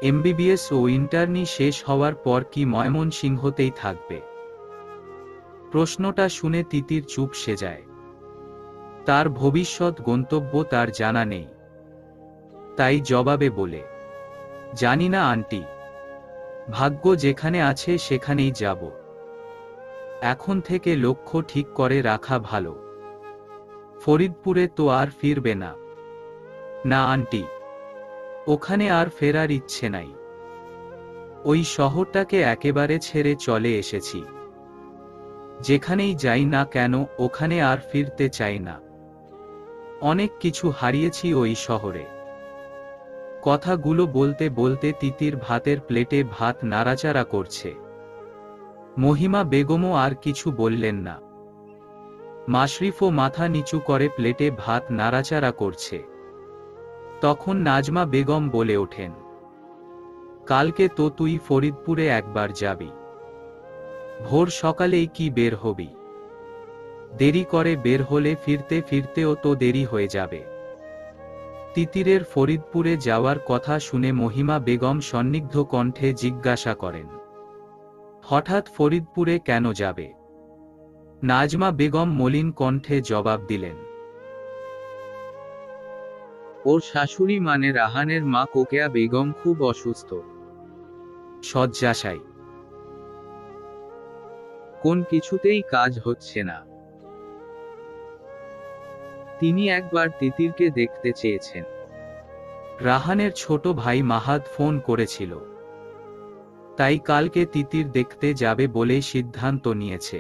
এমবিবিএস ও ইন্টার্নি শেষ হওয়ার পর কি ময়মনসিংহতেই থাকবে? প্রশ্নটা শুনে তিতির চুপসে যায়। তার ভবিষ্যৎ গন্তব্য তার জানা নেই। তাই জবাবে বলে, জানি না আন্টি, ভাগ্য যেখানে আছে সেখানেই যাব। এখন থেকে লক্ষ্য ঠিক করে রাখা ভালো। ফরিদপুরে তো আর ফিরবে না? না আন্টি, ওখানে আর ফেরার ইচ্ছে নাই। ওই শহরটাকে একেবারে ছেড়ে চলে এসেছি। যেখানেই যাই না কেন ওখানে আর ফিরতে চাই না। অনেক কিছু হারিয়েছি ওই শহরে। কথাগুলো বলতে বলতে তিতির ভাতের প্লেটে ভাত নাড়াচাড়া করছে। মহিমা বেগমও আর কিছু বললেন না। মাশরিফও মাথা নিচু করে প্লেটে ভাত নাড়াচাড়া করছে। তখন নাজমা বেগম বলে ওঠেন, কালকে তো তুই ফরিদপুরে একবার যাবি। ভোর সকালেই কি বের হবি? দেরি করে বের হলে ফিরতে ফিরতেও তো দেরি হয়ে যাবে। তিতিরের ফরিদপুরে যাওয়ার কথা শুনে মহিমা বেগম সন্নিগ্ধ কণ্ঠে জিজ্ঞাসা করেন, হঠাৎ ফরিদপুরে কেন যাবে? নাজমা বেগম মলিন কণ্ঠে জবাব দিলেন, ওর শাশুড়ি মানে রাহানের মা কোকেয়া বেগম খুব অসুস্থ। শয্যাশায়ী। কোন কিছুতেই কাজ হচ্ছে না। তিনি একবার তিতিরকে দেখতে চেয়েছেন। রাহানের ছোট ভাই মাহাদ ফোন করেছিল, তাই কালকে তিতির দেখতে যাবে বলে সিদ্ধান্ত নিয়েছে।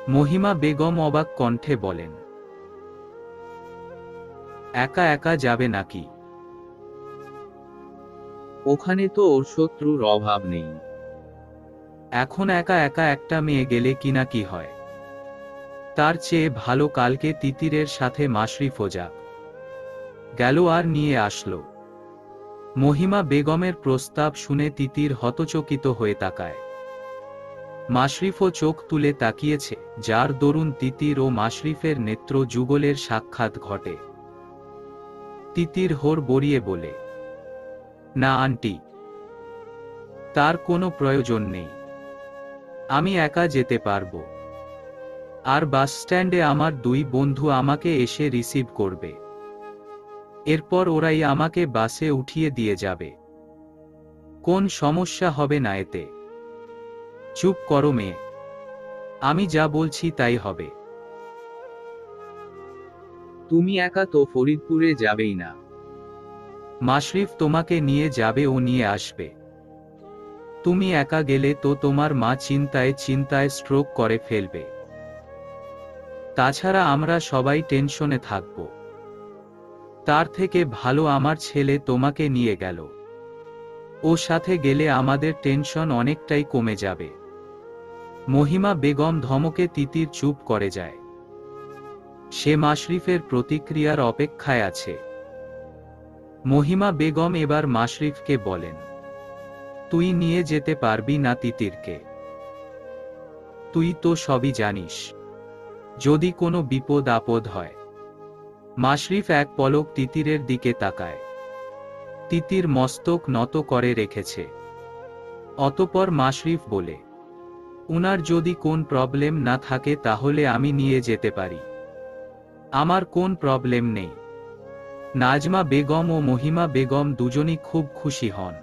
মহিমা বেগম অবাক কণ্ঠে বলেন, একা একা যাবে নাকি? ওখানে তো ওর শত্রুর অভাব নেই। এখন একা একা একটা মেয়ে গেলে কিনা কি হয়? তার চেয়ে ভালো কালকে তিতিরের সাথে মাশরিফও যাক। গেল আর নিয়ে আসলো। মহিমা বেগমের প্রস্তাব শুনে তিতির হতচকিত হয়ে তাকায়। মাশরিফও চোখ তুলে তাকিয়েছে, যার দরুন তিতির ও মাশরিফের নেত্র যুগলের সাক্ষাৎ ঘটে। তিতির হোর বড়িয়ে বলে, না আন্টি, তার কোনো প্রয়োজন নেই, আমি একা যেতে পারবো। আর বাস স্ট্যান্ডে আমার দুই বন্ধু আমাকে এসে রিসিভ করবে। এরপর ওরাই আমাকে বাসে উঠিয়ে দিয়ে যাবে। কোন সমস্যা হবে না এতে। চুপ করো মেয়ে, আমি যা বলছি তাই হবে। তুমি একা তো ফরিদপুরে যাবেই না। মাশরিফ তোমাকে নিয়ে যাবে ও নিয়ে আসবে। তুমি একা গেলে তো তোমার মা চিন্তায় চিন্তায় স্ট্রোক করে ফেলবে। তাছাড়া আমরা সবাই টেনশনে থাকব। তার থেকে ভালো আমার ছেলে তোমাকে নিয়ে গেল। ও সাথে গেলে আমাদের টেনশন অনেকটাই কমে যাবে। মহিমা বেগম ধমকে তিতির চুপ করে যায়। সে মাশরিফের প্রতিক্রিয়ার অপেক্ষায় আছে। মহিমা বেগম এবার মাশরিফকে বলেন, তুই নিয়ে যেতে পারবি না তিতিরকে? তুই তো সবই জানিস, যদি কোনো বিপদ আপদ হয়। মাশরিফ এক পলক তিতিরের দিকে তাকায়। তিতির মস্তক নত করে রেখেছে। অতঃপর মাশরিফ বলে, উনার যদি কোন প্রবলেম না থাকে তাহলে আমি নিয়ে যেতে পারি। আমার কোন প্রবলেম নেই। নাজমা বেগম ও মহিমা বেগম দুজনই খুব খুশি হন।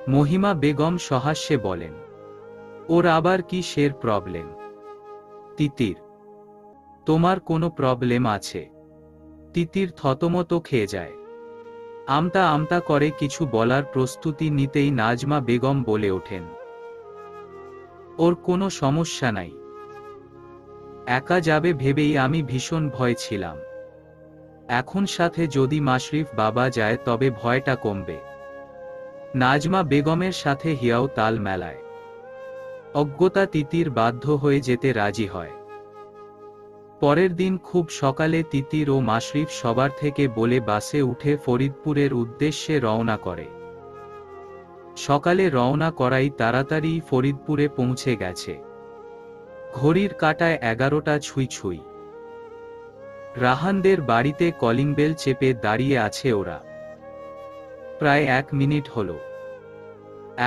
মহিমা বেগম সহাস্যে বলেন, ওর আবার কি সের প্রবলেম? তিতির, তোমার কোনো প্রবলেম আছে? তিতির থতমত খেয়ে যায়। আমতা আমতা করে কিছু বলার প্রস্তুতি নিতেই নাজমা বেগম বলে ওঠেন, ওর কোনো সমস্যা নাই। একা যাবে ভেবেই আমি ভীষণ ভয় ছিলাম। এখন সাথে যদি মাশরিফ বাবা যায় তবে ভয়টা কমবে। নাজমা বেগমের সাথে হিয়াও তাল মেলায়। অজ্ঞতা তিতির বাধ্য হয়ে যেতে রাজি হয়। পরের দিন খুব সকালে তিতির ও মাশরিফ সবার থেকে বলে বাসে উঠে ফরিদপুরের উদ্দেশ্যে রওনা করে। সকালে রওনা করাই তাড়াতাড়ি ফরিদপুরে পৌঁছে গেছে। ঘড়ির কাঁটায় 11টা ছুঁই ছুঁই। রাহানদের বাড়িতে কলিং বেল চেপে দাঁড়িয়ে আছে ওরা। প্রায় 1 মিনিট হলো,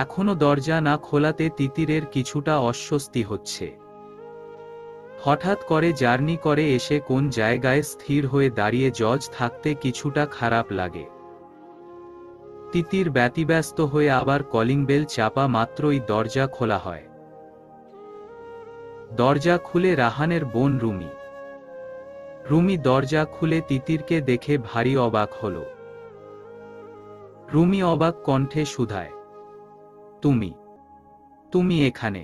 এখনো দরজা না খোলাতে তিতিরের কিছুটা অস্বস্তি হচ্ছে। হঠাৎ করে জার্নি করে এসে কোন জায়গায় স্থির হয়ে দাঁড়িয়ে জজ থাকতে কিছুটা খারাপ লাগে। তিতির ব্যতিব্যস্ত হয়ে আবার কলিং বেল চাপা মাত্রই দরজা খোলা হয়। দরজা খুলে রাহানের বোন রুমি। রুমি দরজা খুলে তিতিরকে দেখে ভারী অবাক হল। রুমি অবাক কণ্ঠে শুধায়, তুমি তুমি এখানে?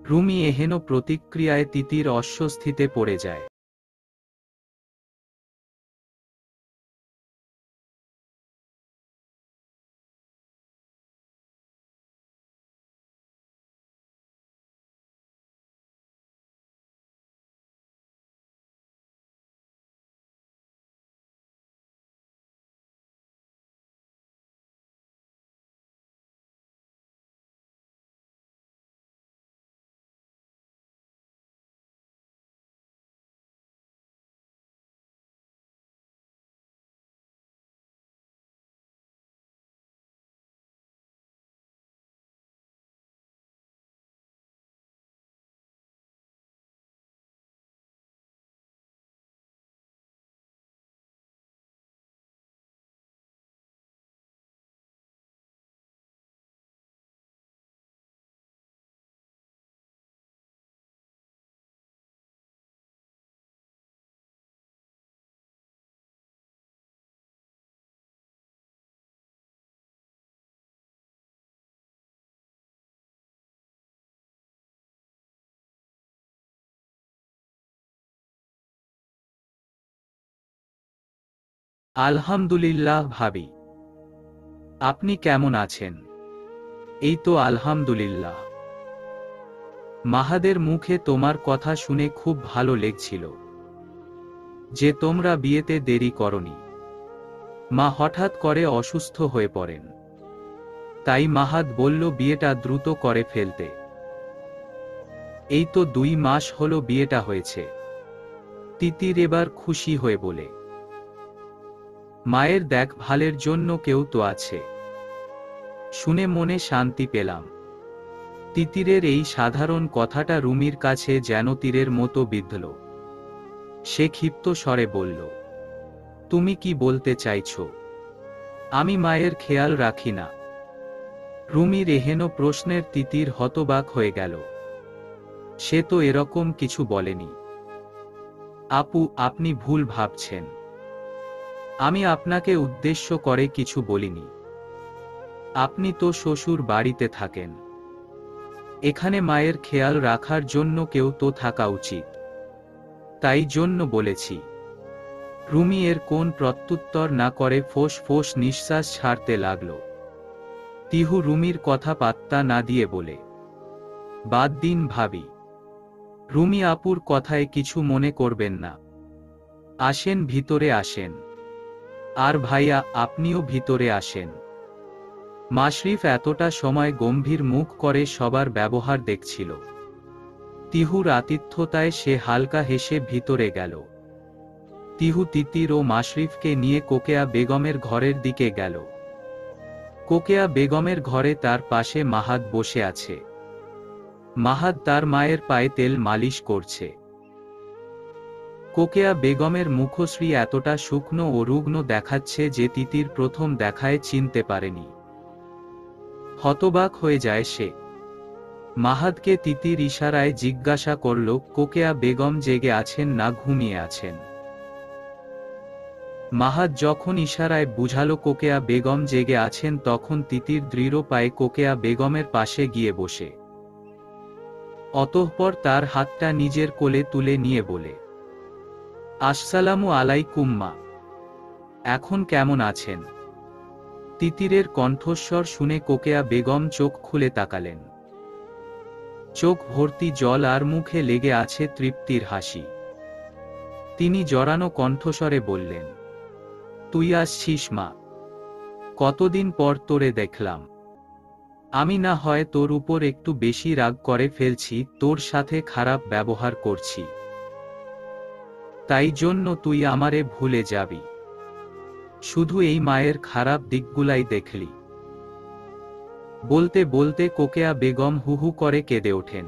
রুমি এহেন প্রতিক্রিয়ায় তিতির অস্বস্তিতে পড়ে যায়। আলহামদুলিল্লাহ ভাবি। আপনি কেমন আছেন? এই তো আলহামদুলিল্লাহ। মাহাদের মুখে তোমার কথা শুনে খুব ভালো লেগছিল যে তোমরা বিয়েতে দেরি করনি। মা হঠাৎ করে অসুস্থ হয়ে পড়েন, তাই মাহাদ বলল বিয়েটা দ্রুত করে ফেলতে। এই তো 2 মাস হলো বিয়েটা হয়েছে। তিতির এবার খুশি হয়ে বলে, মায়ের দেখভালের জন্য কেউ তো আছে। শুনে মনে শান্তি পেলাম। তিতিরের এই সাধারণ কথাটা রুমির কাছে যেন তীরের মতো বিঁধল। সে ক্ষিপ্ত স্বরে বলল, তুমি কি বলতে চাইছো আমি মায়ের খেয়াল রাখি না? রুমির এহেন প্রশ্নের তিতির হতবাক হয়ে গেল। সে তো এরকম কিছু বলেনি। আপু, আপনি ভুল ভাবছেন। আমি আপনাকে উদ্দেশ্য করে কিছু বলিনি। আপনি তো শ্বশুর বাড়িতে থাকেন, এখানে মায়ের খেয়াল রাখার জন্য কেউ তো থাকা উচিত, তাই জন্য বলেছি। রুমি এর কোন প্রত্যুত্তর না করে ফোঁস ফোঁস নিঃশ্বাস ছাড়তে লাগল। তিহু রুমির কথা পাত্তা না দিয়ে বলে, বাদ দিন ভাবি। রুমি আপুর কথায় কিছু মনে করবেন না। আসেন, ভিতরে আসেন। আর ভাইয়া, আপনিও ভিতরে আসেন। মাশরিফ এতটা সময় গম্ভীর মুখ করে সবার ব্যবহার দেখছিল। তিহুর আতিথ্যতায় সে হালকা হেসে ভিতরে গেল। তিহু তিতির ও মাশরিফকে নিয়ে কোকেয়া বেগমের ঘরের দিকে গেল। কোকেয়া বেগমের ঘরে তার পাশে মাহাদ বসে আছে। মাহাদ তার মায়ের পায়ে তেল মালিশ করছে। কোকেয়া বেগমের মুখশ্রী এতটা শুকনো ও রুগ্ন দেখাচ্ছে যে তিতির প্রথম দেখায় চিনতে পারেনি। হতবাক হয়ে যায় সে। মাহাদকে তিতির ইশারায় জিজ্ঞাসা করল, কোকেয়া বেগম জেগে আছেন না ঘুমিয়ে আছেন? মাহাদ যখন ইশারায় বুঝালো কোকেয়া বেগম জেগে আছেন, তখন তিতির দৃঢ় পায়ে কোকেয়া বেগমের পাশে গিয়ে বসে। অতঃপর তার হাতটা নিজের কোলে তুলে নিয়ে বলে, আসসালামু আলাইকুম মা, এখন কেমন আছেন? তিতিরের কণ্ঠস্বর শুনে কোকেয়া বেগম চোখ খুলে তাকালেন। চোখ ভর্তি জল আর মুখে লেগে আছে তৃপ্তির হাসি। তিনি জড়ানো কণ্ঠস্বরে বললেন, তুই আসছিস মা? কতদিন পর তোরে দেখলাম। আমি না হয় তোর উপর একটু বেশি রাগ করে ফেলছি, তোর সাথে খারাপ ব্যবহার করছি, তাই জন্য তুই আমারে ভুলে যাবি। শুধু এই মায়ের খারাপ দিকগুলাই দেখলি। বলতে বলতে কোকেয়া বেগম হু হু করে কেঁদে ওঠেন।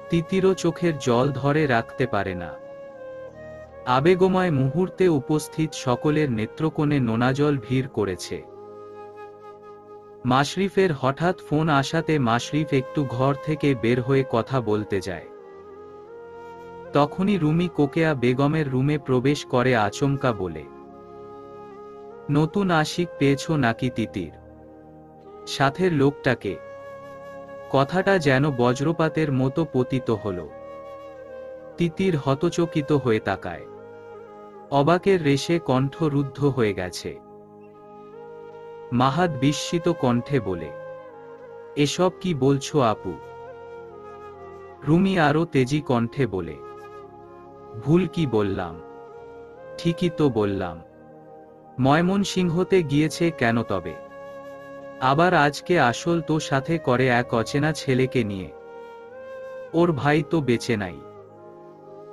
তিতিরও চোখের জল ধরে রাখতে পারে না। আবেগময় মুহূর্তে উপস্থিত সকলের নেত্রকোণে নোনাজল ভিড় করেছে। মাশরিফের হঠাৎ ফোন আসাতে মাশরিফ একটু ঘর থেকে বের হয়ে কথা বলতে যায়। তখনই রুমি কোকেয়া বেগমের রুমে প্রবেশ করে আচমকা বলে, নতুন আশিক পেয়েছো নাকি তিতির? সাথের লোকটাকে? কথাটা যেন বজ্রপাতের মতো পতিত হল। তিতির হতচকিত হয়ে তাকায়। অবাকের রেশে কণ্ঠ রুদ্ধ হয়ে গেছে। মাহাদ বিস্মিত কণ্ঠে বলে, এসব কি বলছো আপু? রুমি আরো তেজি কণ্ঠে বলে, ভুল কি বললাম? ঠিকই তো বললাম। ময়মনসিংহতে গিয়েছে কেন তবে? আবার আজকে আসল তো সাথে করে এক অচেনা ছেলেকে নিয়ে। ওর ভাই তো বেঁচে নাই।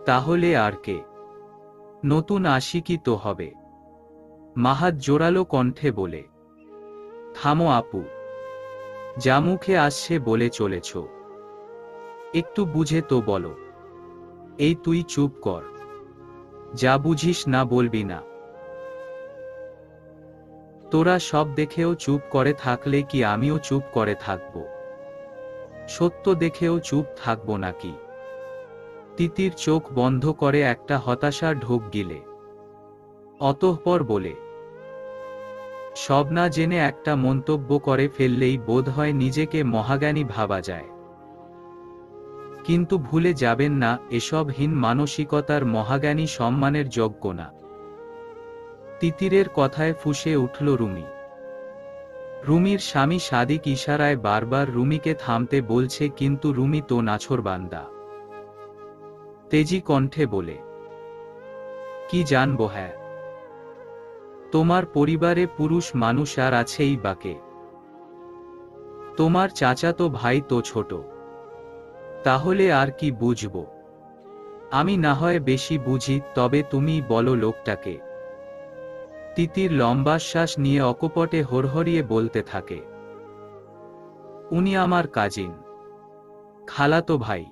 তাহলে আর কে? নতুন আশিকই তো হবে। মাহাদ জোরালো কণ্ঠে বলে, থামো আপু, যা মুখে আসছে বলে চলেছ, একটু বুঝে তো বলো। এই তুই চুপ কর, যা বুঝিস না বলবি না। তোরা সব দেখেও চুপ করে থাকলে কি আমিও চুপ করে থাকব? সত্য দেখেও চুপ থাকব নাকি? তিতির চোখ বন্ধ করে একটা হতাশার ঢোক গিলে। অতঃপর বলে, সব না জেনে একটা মন্তব্য করে ফেললেই বোধহয় নিজেকে মহাজ্ঞানী ভাবা যায়। কিন্তু ভুলে যাবেন না, এসব হীন মানসিকতার মহাজ্ঞানী সম্মানের যোগ্য না। তিতিরের কথায় ফুঁসে উঠল রুমি। রুমির স্বামী সাদিক ইশারায় বারবার রুমিকে থামতে বলছে, কিন্তু রুমি তো নাছোড়বান্দা। তেজি কণ্ঠে বলে, কি জানবো, হ্যাঁ, তোমার পরিবারে পুরুষ মানুষ আর আছেই বাকে। তোমার চাচাতো ভাই তো ছোট, তাহলে আর কি বুঝবো? আমি না হয় বেশি বুঝি, তবে তুমি বলো লোকটাকে। তিতির লম্বা শ্বাস নিয়ে অকপটে হরহরিয়ে বলতে থাকে, উনি আমার কাজিন, খালাতো ভাই।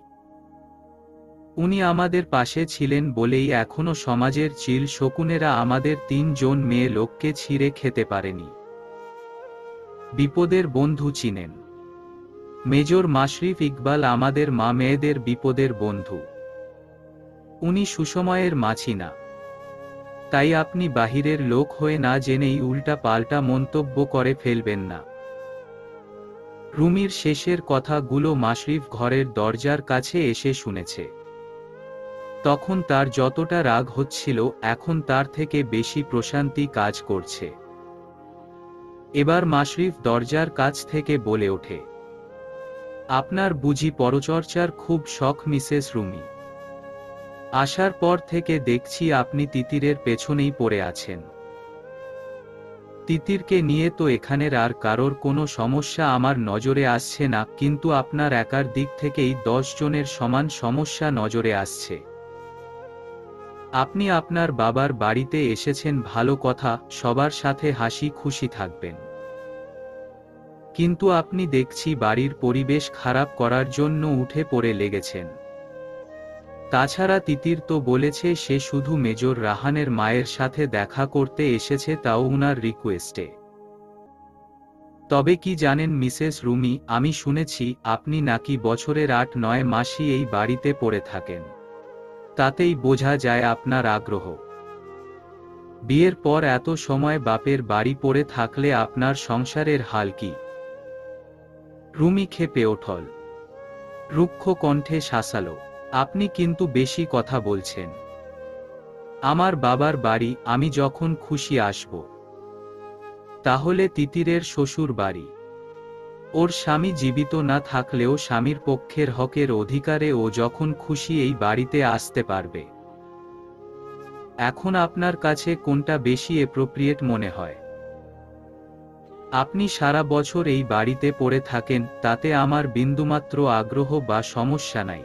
উনি আমাদের পাশে ছিলেন বলেই এখনো সমাজের চিল শকুনেরা আমাদের 3 জন মেয়ে লোককে ছিঁড়ে খেতে পারেনি। বিপদের বন্ধু চিনেন? মেজর মাশরিফ ইকবাল আমাদের মা মেয়েদের বিপদের বন্ধু। উনি সুসময়ের মাছি না। তাই আপনি বাহিরের লোক হয়ে না জেনেই উল্টা পাল্টা মন্তব্য করে ফেলবেন না। রুমির শেষের কথাগুলো মাশরিফ ঘরের দরজার কাছে এসে শুনেছে। তখন তার যতটা রাগ হচ্ছিল, এখন তার থেকে বেশি প্রশান্তি কাজ করছে। এবার মাশরিফ দরজার কাছ থেকে বলে ওঠে, আপনার বুঝি পরচর্চার খুব শখ মিসেস রুমি? আসার পর থেকে দেখছি আপনি তিতিরের পেছনেই পড়ে আছেন। তিতিরকে নিয়ে তো এখানের আর কারোর কোনো সমস্যা আমার নজরে আসছে না, কিন্তু আপনার একার দিক থেকেই 10 জনের সমান সমস্যা নজরে আসছে। আপনি আপনার বাবার বাড়িতে এসেছেন ভালো কথা, সবার সাথে হাসি খুশি থাকবেন। কিন্তু আপনি দেখছি বাড়ির পরিবেশ খারাপ করার জন্য উঠে পড়ে লেগেছেন। তাছাড়া তিতির তো বলেছে সে শুধু মেজর রাহানের মায়ের সাথে দেখা করতে এসেছে, তাও উনার রিকোয়েস্টে। তবে কি জানেন মিসেস রুমি, আমি শুনেছি আপনি নাকি বছরের 8-9 মাসই এই বাড়িতে পড়ে থাকেন। তাতেই বোঝা যায় আপনার আগ্রহ। বিয়ের পর এত সময় বাপের বাড়ি পড়ে থাকলে আপনার সংসারের হাল কি? রুমি ক্ষেপে ওঠল, রুক্ষ কণ্ঠে শাসালো, আপনি কিন্তু বেশি কথা বলছেন। আমার বাবার বাড়ি, আমি যখন খুশি আসব। তাহলে তিতিরের শ্বশুর বাড়ি? ওর স্বামী জীবিত না থাকলেও স্বামীর পক্ষের হকের অধিকারে ও যখন খুশি এই বাড়িতে আসতে পারবে। এখন আপনার কাছে কোনটা বেশি এপ্রোপ্রিয়েট মনে হয়? আপনি সারা বছর এই বাড়িতে পড়ে থাকেন, তাতে আমার বিন্দুমাত্র আগ্রহ বা সমস্যা নাই।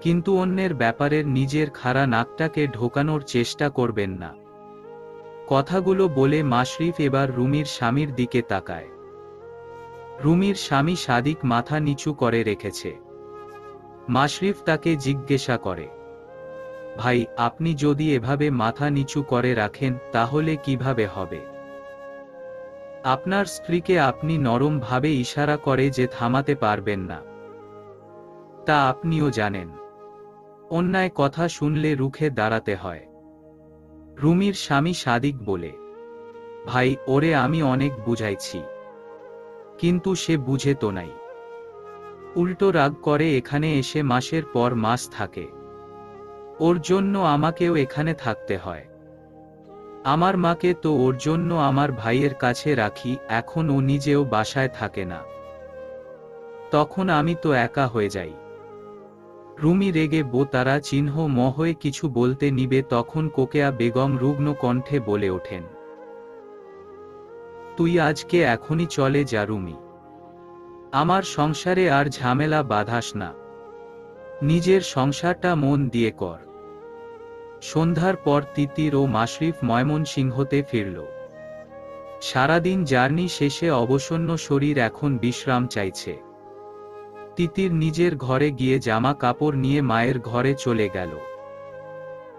কিন্তু অন্যের ব্যাপারের নিজের খাড়া নাকটাকে ঢোকানোর চেষ্টা করবেন না। কথাগুলো বলে মাশরিফ এবার রুমির স্বামীর দিকে তাকায়। রুমির স্বামী সাদিক মাথা নিচু করে রেখেছে। মাশরিফ তাকে জিজ্ঞাসা করে, ভাই, আপনি যদি এভাবে মাথা নিচু করে রাখেন তাহলে কিভাবে হবে? আপনার স্ত্রীকে আপনি নরম ভাবে ইশারা করে যে থামাতে পারবেন না, তা আপনিও জানেন। অন্যায় কথা শুনলে রুখে দাঁড়াতে হয়। রুমির স্বামী সাদিক বলে, ভাই, ওরে আমি অনেক বুঝাইছি, কিন্তু সে বুঝে তো নাই। উল্টো রাগ করে এখানে এসে মাসের পর মাস থাকে। ওর জন্য আমাকেও এখানে থাকতে হয়। আমার মাকে তো ওর জন্য আমার ভাইয়ের কাছে রাখি, এখন ও নিজেও বাসায় থাকে না। তখন আমি তো একা হয়ে যাই। রুমি রেগে তারা চিহ্ন হয়ে কিছু বলতে নিবে, তখন কোকেয়া বেগম রুগ্ন কণ্ঠে বলে ওঠেন, তুই আজকে এখনই চলে যা রুমি। আমার সংসারে আর ঝামেলা বাঁধাস না। নিজের সংসারটা মন দিয়ে কর। সন্ধ্যার পর তিতির ও মাশরিফ ময়মনসিংহতে ফিরল। সারাদিন জার্নি শেষে অবসন্ন শরীর এখন বিশ্রাম চাইছে। তিতির নিজের ঘরে গিয়ে জামা কাপড় নিয়ে মায়ের ঘরে চলে গেল।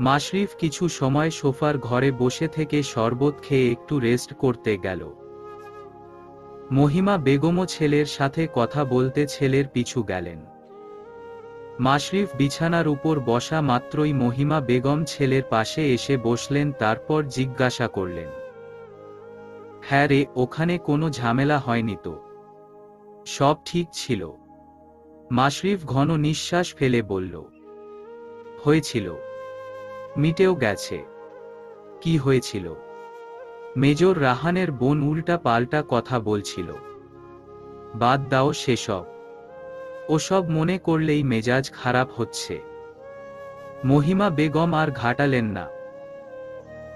মাশরিফ কিছু সময় সোফার ঘরে বসে থেকে শরবত খেয়ে একটু রেস্ট করতে গেল। মহিমা বেগমও ছেলের সাথে কথা বলতে ছেলের পিছু গেলেন। মাশরিফ বিছানার উপর বসা মাত্রই মহিমা বেগম ছেলের পাশে এসে বসলেন, তারপর জিজ্ঞাসা করলেন, হ্যাঁ রে, ওখানে কোনো ঝামেলা হয়নি তো? সব ঠিক ছিল। মাশরিফ ঘন নিঃশ্বাস ফেলে বলল, হয়েছিল, মিটেও গেছে। কি হয়েছিল? মেজর রাহানের বোন উল্টা পাল্টা কথা বলছিল। বাদ দাও সেসব, ওসব মনে করলেই মেজাজ খারাপ হচ্ছে। মহিমা বেগম আর ঘাটালেন না।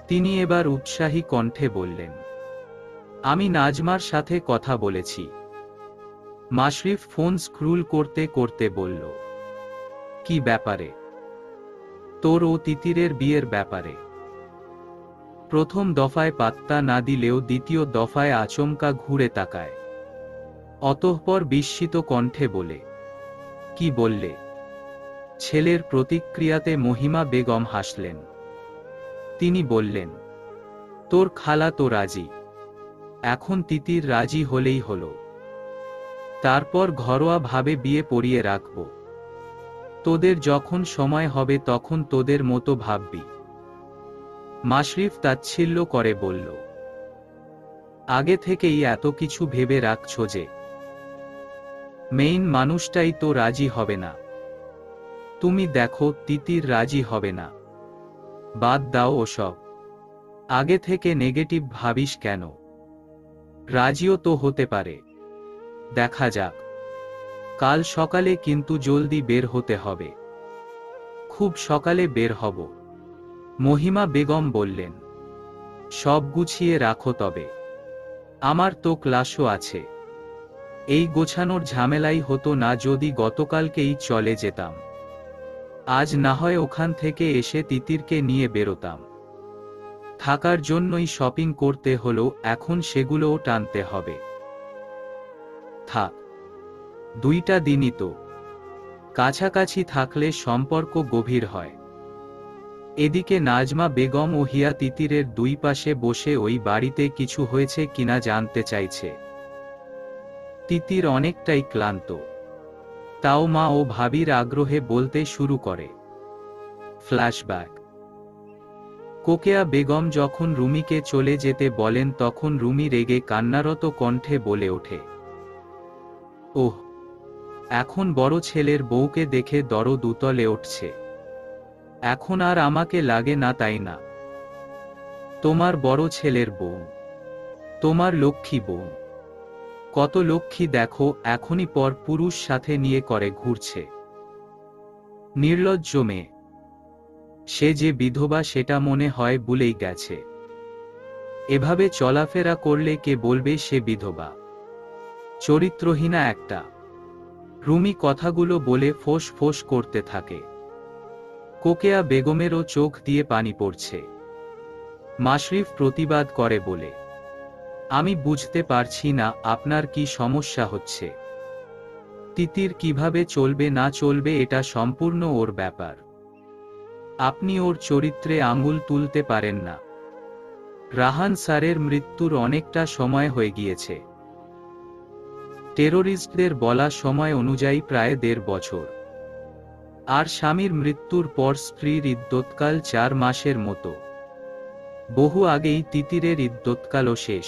তিনি এবার উৎসাহী কণ্ঠে বললেন, আমি নাজমার সাথে কথা বলেছি। মাশরিফ ফোন স্ক্রুল করতে করতে বলল, কি ব্যাপারে? তোর ও তিতিরের বিয়ের ব্যাপারে। প্রথম দফায় পাত্তা না দিলেও দ্বিতীয় দফায় আচমকা ঘুরে তাকায়। অতঃপর বিস্মিত কণ্ঠে বলে, কি বললে? ছেলের প্রতিক্রিয়াতে মহিমা বেগম হাসলেন। তিনি বললেন, তোর খালা তো রাজি, এখন তিতির রাজি হলেই হলো। তারপর ঘরোয়া ভাবে বিয়ে পড়িয়ে রাখব। তোদের যখন সময় হবে তখন তোদের মতো ভাববি। মাশরিফ তাচ্ছিল্য করে বলল, আগে থেকেই এত কিছু ভেবে রাখছো যে? মেইন মানুষটাই তো রাজি হবে না। তুমি দেখো তিতির রাজি হবে না। বাদ দাও ওসব, আগে থেকে নেগেটিভ ভাবিস কেন? রাজিও তো হতে পারে, দেখা যাক। কাল সকালে কিন্তু জলদি বের হতে হবে। খুব সকালে বের হব, মহিমা বেগম বললেন। সব গুছিয়ে রাখো তবে, আমার তো ক্লাসও আছে। এই গোছানোর ঝামেলাই হতো না যদি গতকালকেই চলে যেতাম। আজ না হয় ওখান থেকে এসে তিতিরকে নিয়ে বেরোতাম। থাকার জন্যই শপিং করতে হলো, এখন সেগুলোও টানতে হবে। থাক, 2টা দিনই তো, কাছাকাছি থাকলে সম্পর্ক গভীর হয়। এদিকে নাজমা বেগম ও হিয়া তিতিরের দুই পাশে বসে ওই বাড়িতে কিছু হয়েছে কিনা জানতে চাইছে। তিতির অনেকটাই ক্লান্ত, তাও মা ও ভাবির আগ্রহে বলতে শুরু করে। ফ্ল্যাশব্যাক। কোকেয়া বেগম যখন রুমিকে চলে যেতে বলেন তখন রুমি রেগে কান্নারত কণ্ঠে বলে ওঠে, ওহ, এখন বড় ছেলের বউকে দেখে দরদ উতলে উঠছে। এখন আর আমাকে লাগে না তাই না? তোমার বড় ছেলের বউ, তোমার লক্ষ্মী বউ। কত লক্ষ্মী দেখো, এখনই পর পুরুষ সাথে নিয়ে করে ঘুরছে। নির্লজ্জ মেয়ে। সে যে বিধবা সেটা মনে হয় ভুলেই গেছে। এভাবে চলাফেরা করলে কে বলবে সে বিধবা? চরিত্রহীনা একটা। রুমি কথাগুলো বলে ফোঁস ফোঁস করতে থাকে। কোকেয়া বেগমেরও চোখ দিয়ে পানি পড়ছে। মাশরিফ প্রতিবাদ করে বলে, আমি বুঝতে পারছি না আপনার কি সমস্যা হচ্ছে। তিতির কিভাবে চলবে না চলবে এটা সম্পূর্ণ ওর ব্যাপার। আপনি ওর চরিত্রে আঙুল তুলতে পারেন না। রাহান স্যারের মৃত্যুর অনেকটা সময় হয়ে গিয়েছে। টেরোরিস্টদের বলা সময় অনুযায়ী প্রায় 1.5 বছর। আর স্বামীর মৃত্যুর পর স্ত্রীর ইদ্যৎকাল 4 মাসের মতো। বহু আগেই তিতিরের ইদ্যৎকালও শেষ।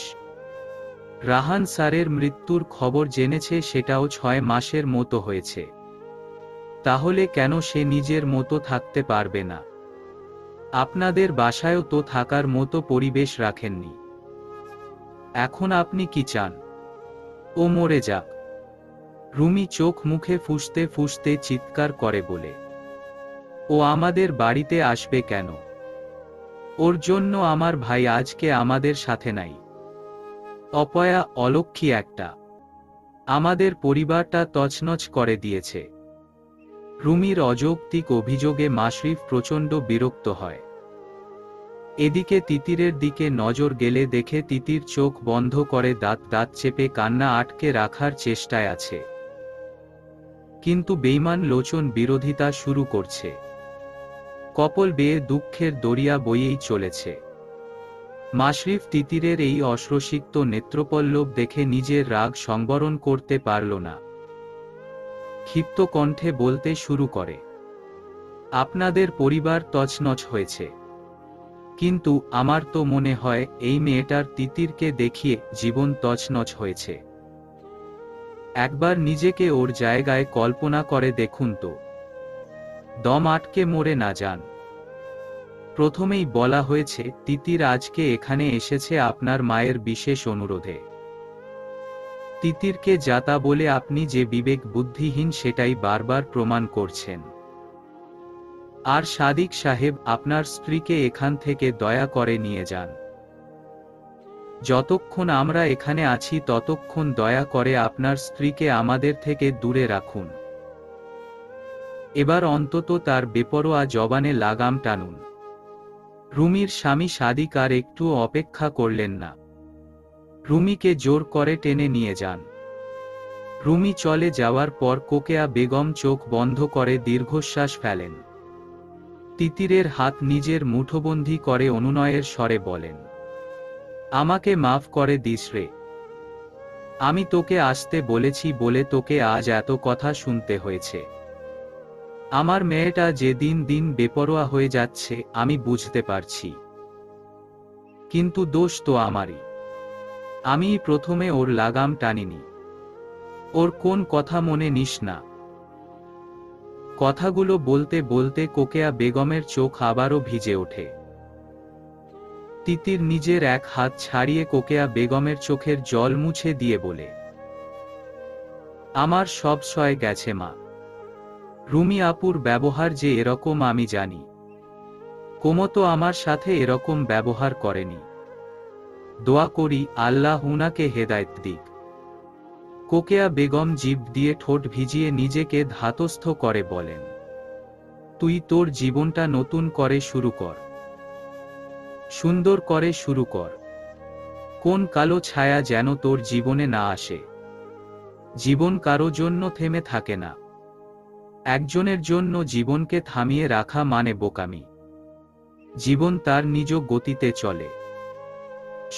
রাহান স্যারের মৃত্যুর খবর জেনেছে সেটাও 6 মাসের মতো হয়েছে। তাহলে কেন সে নিজের মতো থাকতে পারবে না? আপনাদের বাসায়ও তো থাকার মতো পরিবেশ রাখেননি। এখন আপনি কি চান? ও মরে যাক? রুমি চোখ মুখে ফুঁসতে ফুঁসতে চিৎকার করে বলে, ও আমাদের বাড়িতে আসবে কেন? ওর জন্য আমার ভাই আজকে আমাদের সাথে নাই। অপয়া, অলক্ষ্মী একটা। আমাদের পরিবারটা তছনছ করে দিয়েছে। রুমির অযৌক্তিক অভিযোগে মাশরিফ প্রচণ্ড বিরক্ত হয়। এদিকে তিতিরের দিকে নজর গেলে দেখে তিতির চোখ বন্ধ করে দাঁত চেপে কান্না আটকে রাখার চেষ্টায় আছে। কিন্তু বেইমান লোচন বিরোধিতা শুরু করছে। কপল বেয়ে দুঃখের দরিয়া বইয়েই চলেছে। মাশরিফ তিতিরের এই অশ্রুসিক্ত নেত্রপল্লব দেখে নিজের রাগ সংবরণ করতে পারল না। ক্ষিপ্ত কণ্ঠে বলতে শুরু করে, আপনাদের পরিবার তছনছ হয়েছে, কিন্তু আমার তো মনে হয় এই মেয়েটার তিতিরকে দেখিয়ে জীবন তছনছ হয়েছে। একবার নিজেকে ওর জায়গায় কল্পনা করে দেখুন তো। দম আটকে মরে না যান। প্রথমেই বলা হয়েছে তিতির আজকে এখানে এসেছে আপনার মায়ের বিশেষ অনুরোধে। তিতিরকে যাতা বলে আপনি যে বিবেক বুদ্ধিহীন সেটাই বারবার প্রমাণ করছেন। আর সাদিক সাহেব, আপনার স্ত্রীকে এখান থেকে দয়া করে নিয়ে যান। যতক্ষণ আমরা এখানে আছি ততক্ষণ দয়া করে আপনার স্ত্রীকে আমাদের থেকে দূরে রাখুন। এবার অন্তত তার বেপরোয়া জবানে লাগাম টানুন। রুমির স্বামী সাদিক আর একটু অপেক্ষা করলেন না। রুমিকে জোর করে টেনে নিয়ে যান। রুমি চলে যাওয়ার পর কোকেয়া বেগম চোখ বন্ধ করে দীর্ঘশ্বাস ফেলেন। তিতিরের হাত নিজের মুঠোবন্দি করে অনুনয়ের স্বরে বলেন, আমাকে মাফ করে দিস রে। আমি তোকে আসতে বলেছি বলে তোকে আজ এত কথা শুনতে হয়েছে। আমার মেয়েটা যে দিন দিন বেপরোয়া হয়ে যাচ্ছে আমি বুঝতে পারছি, কিন্তু দোষ তো আমারই। আমি প্রথমে ওর লাগাম টানিনি। ওর কোন কথা মনে নিস না। কথাগুলো বলতে বলতে কোকেয়া বেগমের চোখ আবারও ভিজে ওঠে। তিতির নিজের এক হাত ছাড়িয়ে কোকেয়া বেগমের চোখের জল মুছে দিয়ে বলে, আমার সব সয় গেছে মা। রুমি আপুর ব্যবহার যে এরকম আমি জানি। কোমতো আমার সাথে এরকম ব্যবহার করেনি। দোয়া করি আল্লাহ উনাকে হেদায়েত দিক। কোকেয়া বেগম জিভ দিয়ে ঠোঁট ভিজিয়ে নিজেকে ধাতস্থ করে বলেন, তুই তোর জীবনটা নতুন করে শুরু কর। সুন্দর করে শুরু কর। কোন কালো ছায়া যেন তোর জীবনে না আসে। জীবন কারো জন্য থেমে থাকে না। একজনের জন্য জীবনকে থামিয়ে রাখা মানে বোকামি। জীবন তার নিজ গতিতে চলে।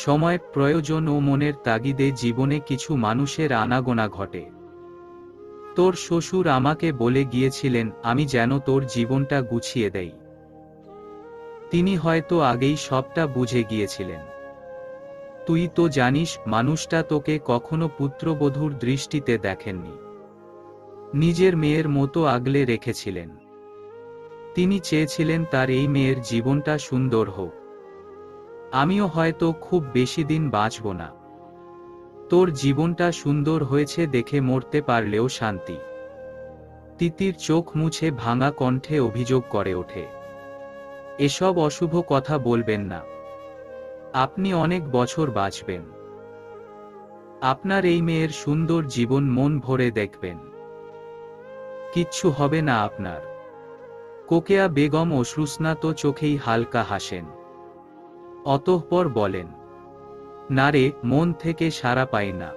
সময়, প্রয়োজন ও মনের তাগিদে জীবনে কিছু মানুষের আনাগোনা ঘটে। তোর শ্বশুর আমাকে বলে গিয়েছিলেন আমি যেন তোর জীবনটা গুছিয়ে দেই। তিনি হয়তো আগেই সবটা বুঝে গিয়েছিলেন। তুই তো জানিস মানুষটা তোকে কখনো পুত্রবধূর দৃষ্টিতে দেখেননি। নিজের মেয়ের মতো আগলে রেখেছিলেন। তিনি চেয়েছিলেন তার এই মেয়ের জীবনটা সুন্দর হোক। আমিও হয়তো খুব বেশি দিন বাঁচব না। তোর জীবনটা সুন্দর হয়েছে দেখে মরতে পারলেও শান্তি। তিতির চোখ মুছে ভাঙা কণ্ঠে অভিযোগ করে ওঠে, এসব অশুভ কথা বলবেন না। আপনি অনেক বছর বাঁচবেন। আপনার এই মেয়ের সুন্দর জীবন মন ভরে দেখবেন। কিচ্ছু হবে না আপনার। কোকেয়া বেগম অশ্রুস্নাত চোখেই হালকা হাসেন। অতঃপর বলেন, না রে, মন থেকে সাড়া পাই না।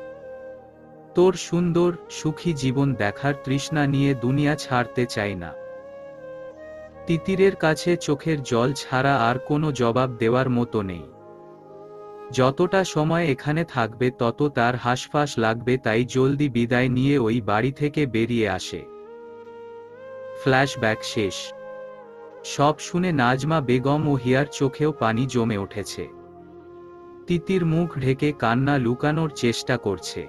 তোর সুন্দর সুখী জীবন দেখার তৃষ্ণা নিয়ে দুনিয়া ছাড়তে চাই না। তিতিরের কাছে চোখের জল ছাড়া আর কোনো জবাব দেওয়ার মতো নেই। যতটা সময় এখানে থাকবে তত তার হাসফাস লাগবে, তাই জলদি বিদায় নিয়ে ওই বাড়ি থেকে বেরিয়ে আসে। ফ্ল্যাশব্যাক শেষ। সব শুনে নাজমা বেগম ও হিয়ার চোখেও পানি জমে উঠেছে। তিতির মুখ ঢেকে কান্না লুকানোর চেষ্টা করছে।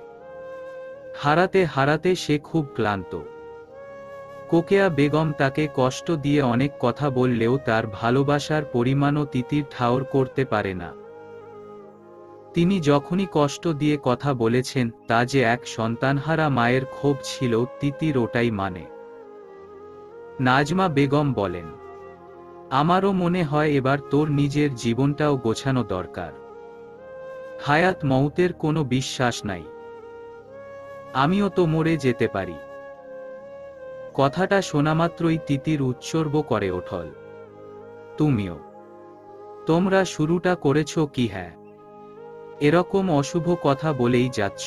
হারাতে হারাতে সে খুব ক্লান্ত। কোকেয়া বেগম তাকে কষ্ট দিয়ে অনেক কথা বললেও তার ভালোবাসার পরিমাণও তিতির ঠাওর করতে পারে না। তিনি যখনই কষ্ট দিয়ে কথা বলেছেন তা যে এক সন্তানহারা মায়ের ক্ষোভ ছিল, তিতির ওটাই মানে। নাজমা বেগম বলেন, আমারও মনে হয় এবার তোর নিজের জীবনটাও গোছানো দরকার। হায়াত মউতের কোনো বিশ্বাস নাই। আমিও তো মরে যেতে পারি। কথাটা শোনামাত্রই তিতির উৎসর্গ করে ওঠল, তুমিও? তোমরা শুরুটা করেছ কি? হ্যাঁ, এরকম অশুভ কথা বলেই যাচ্ছ।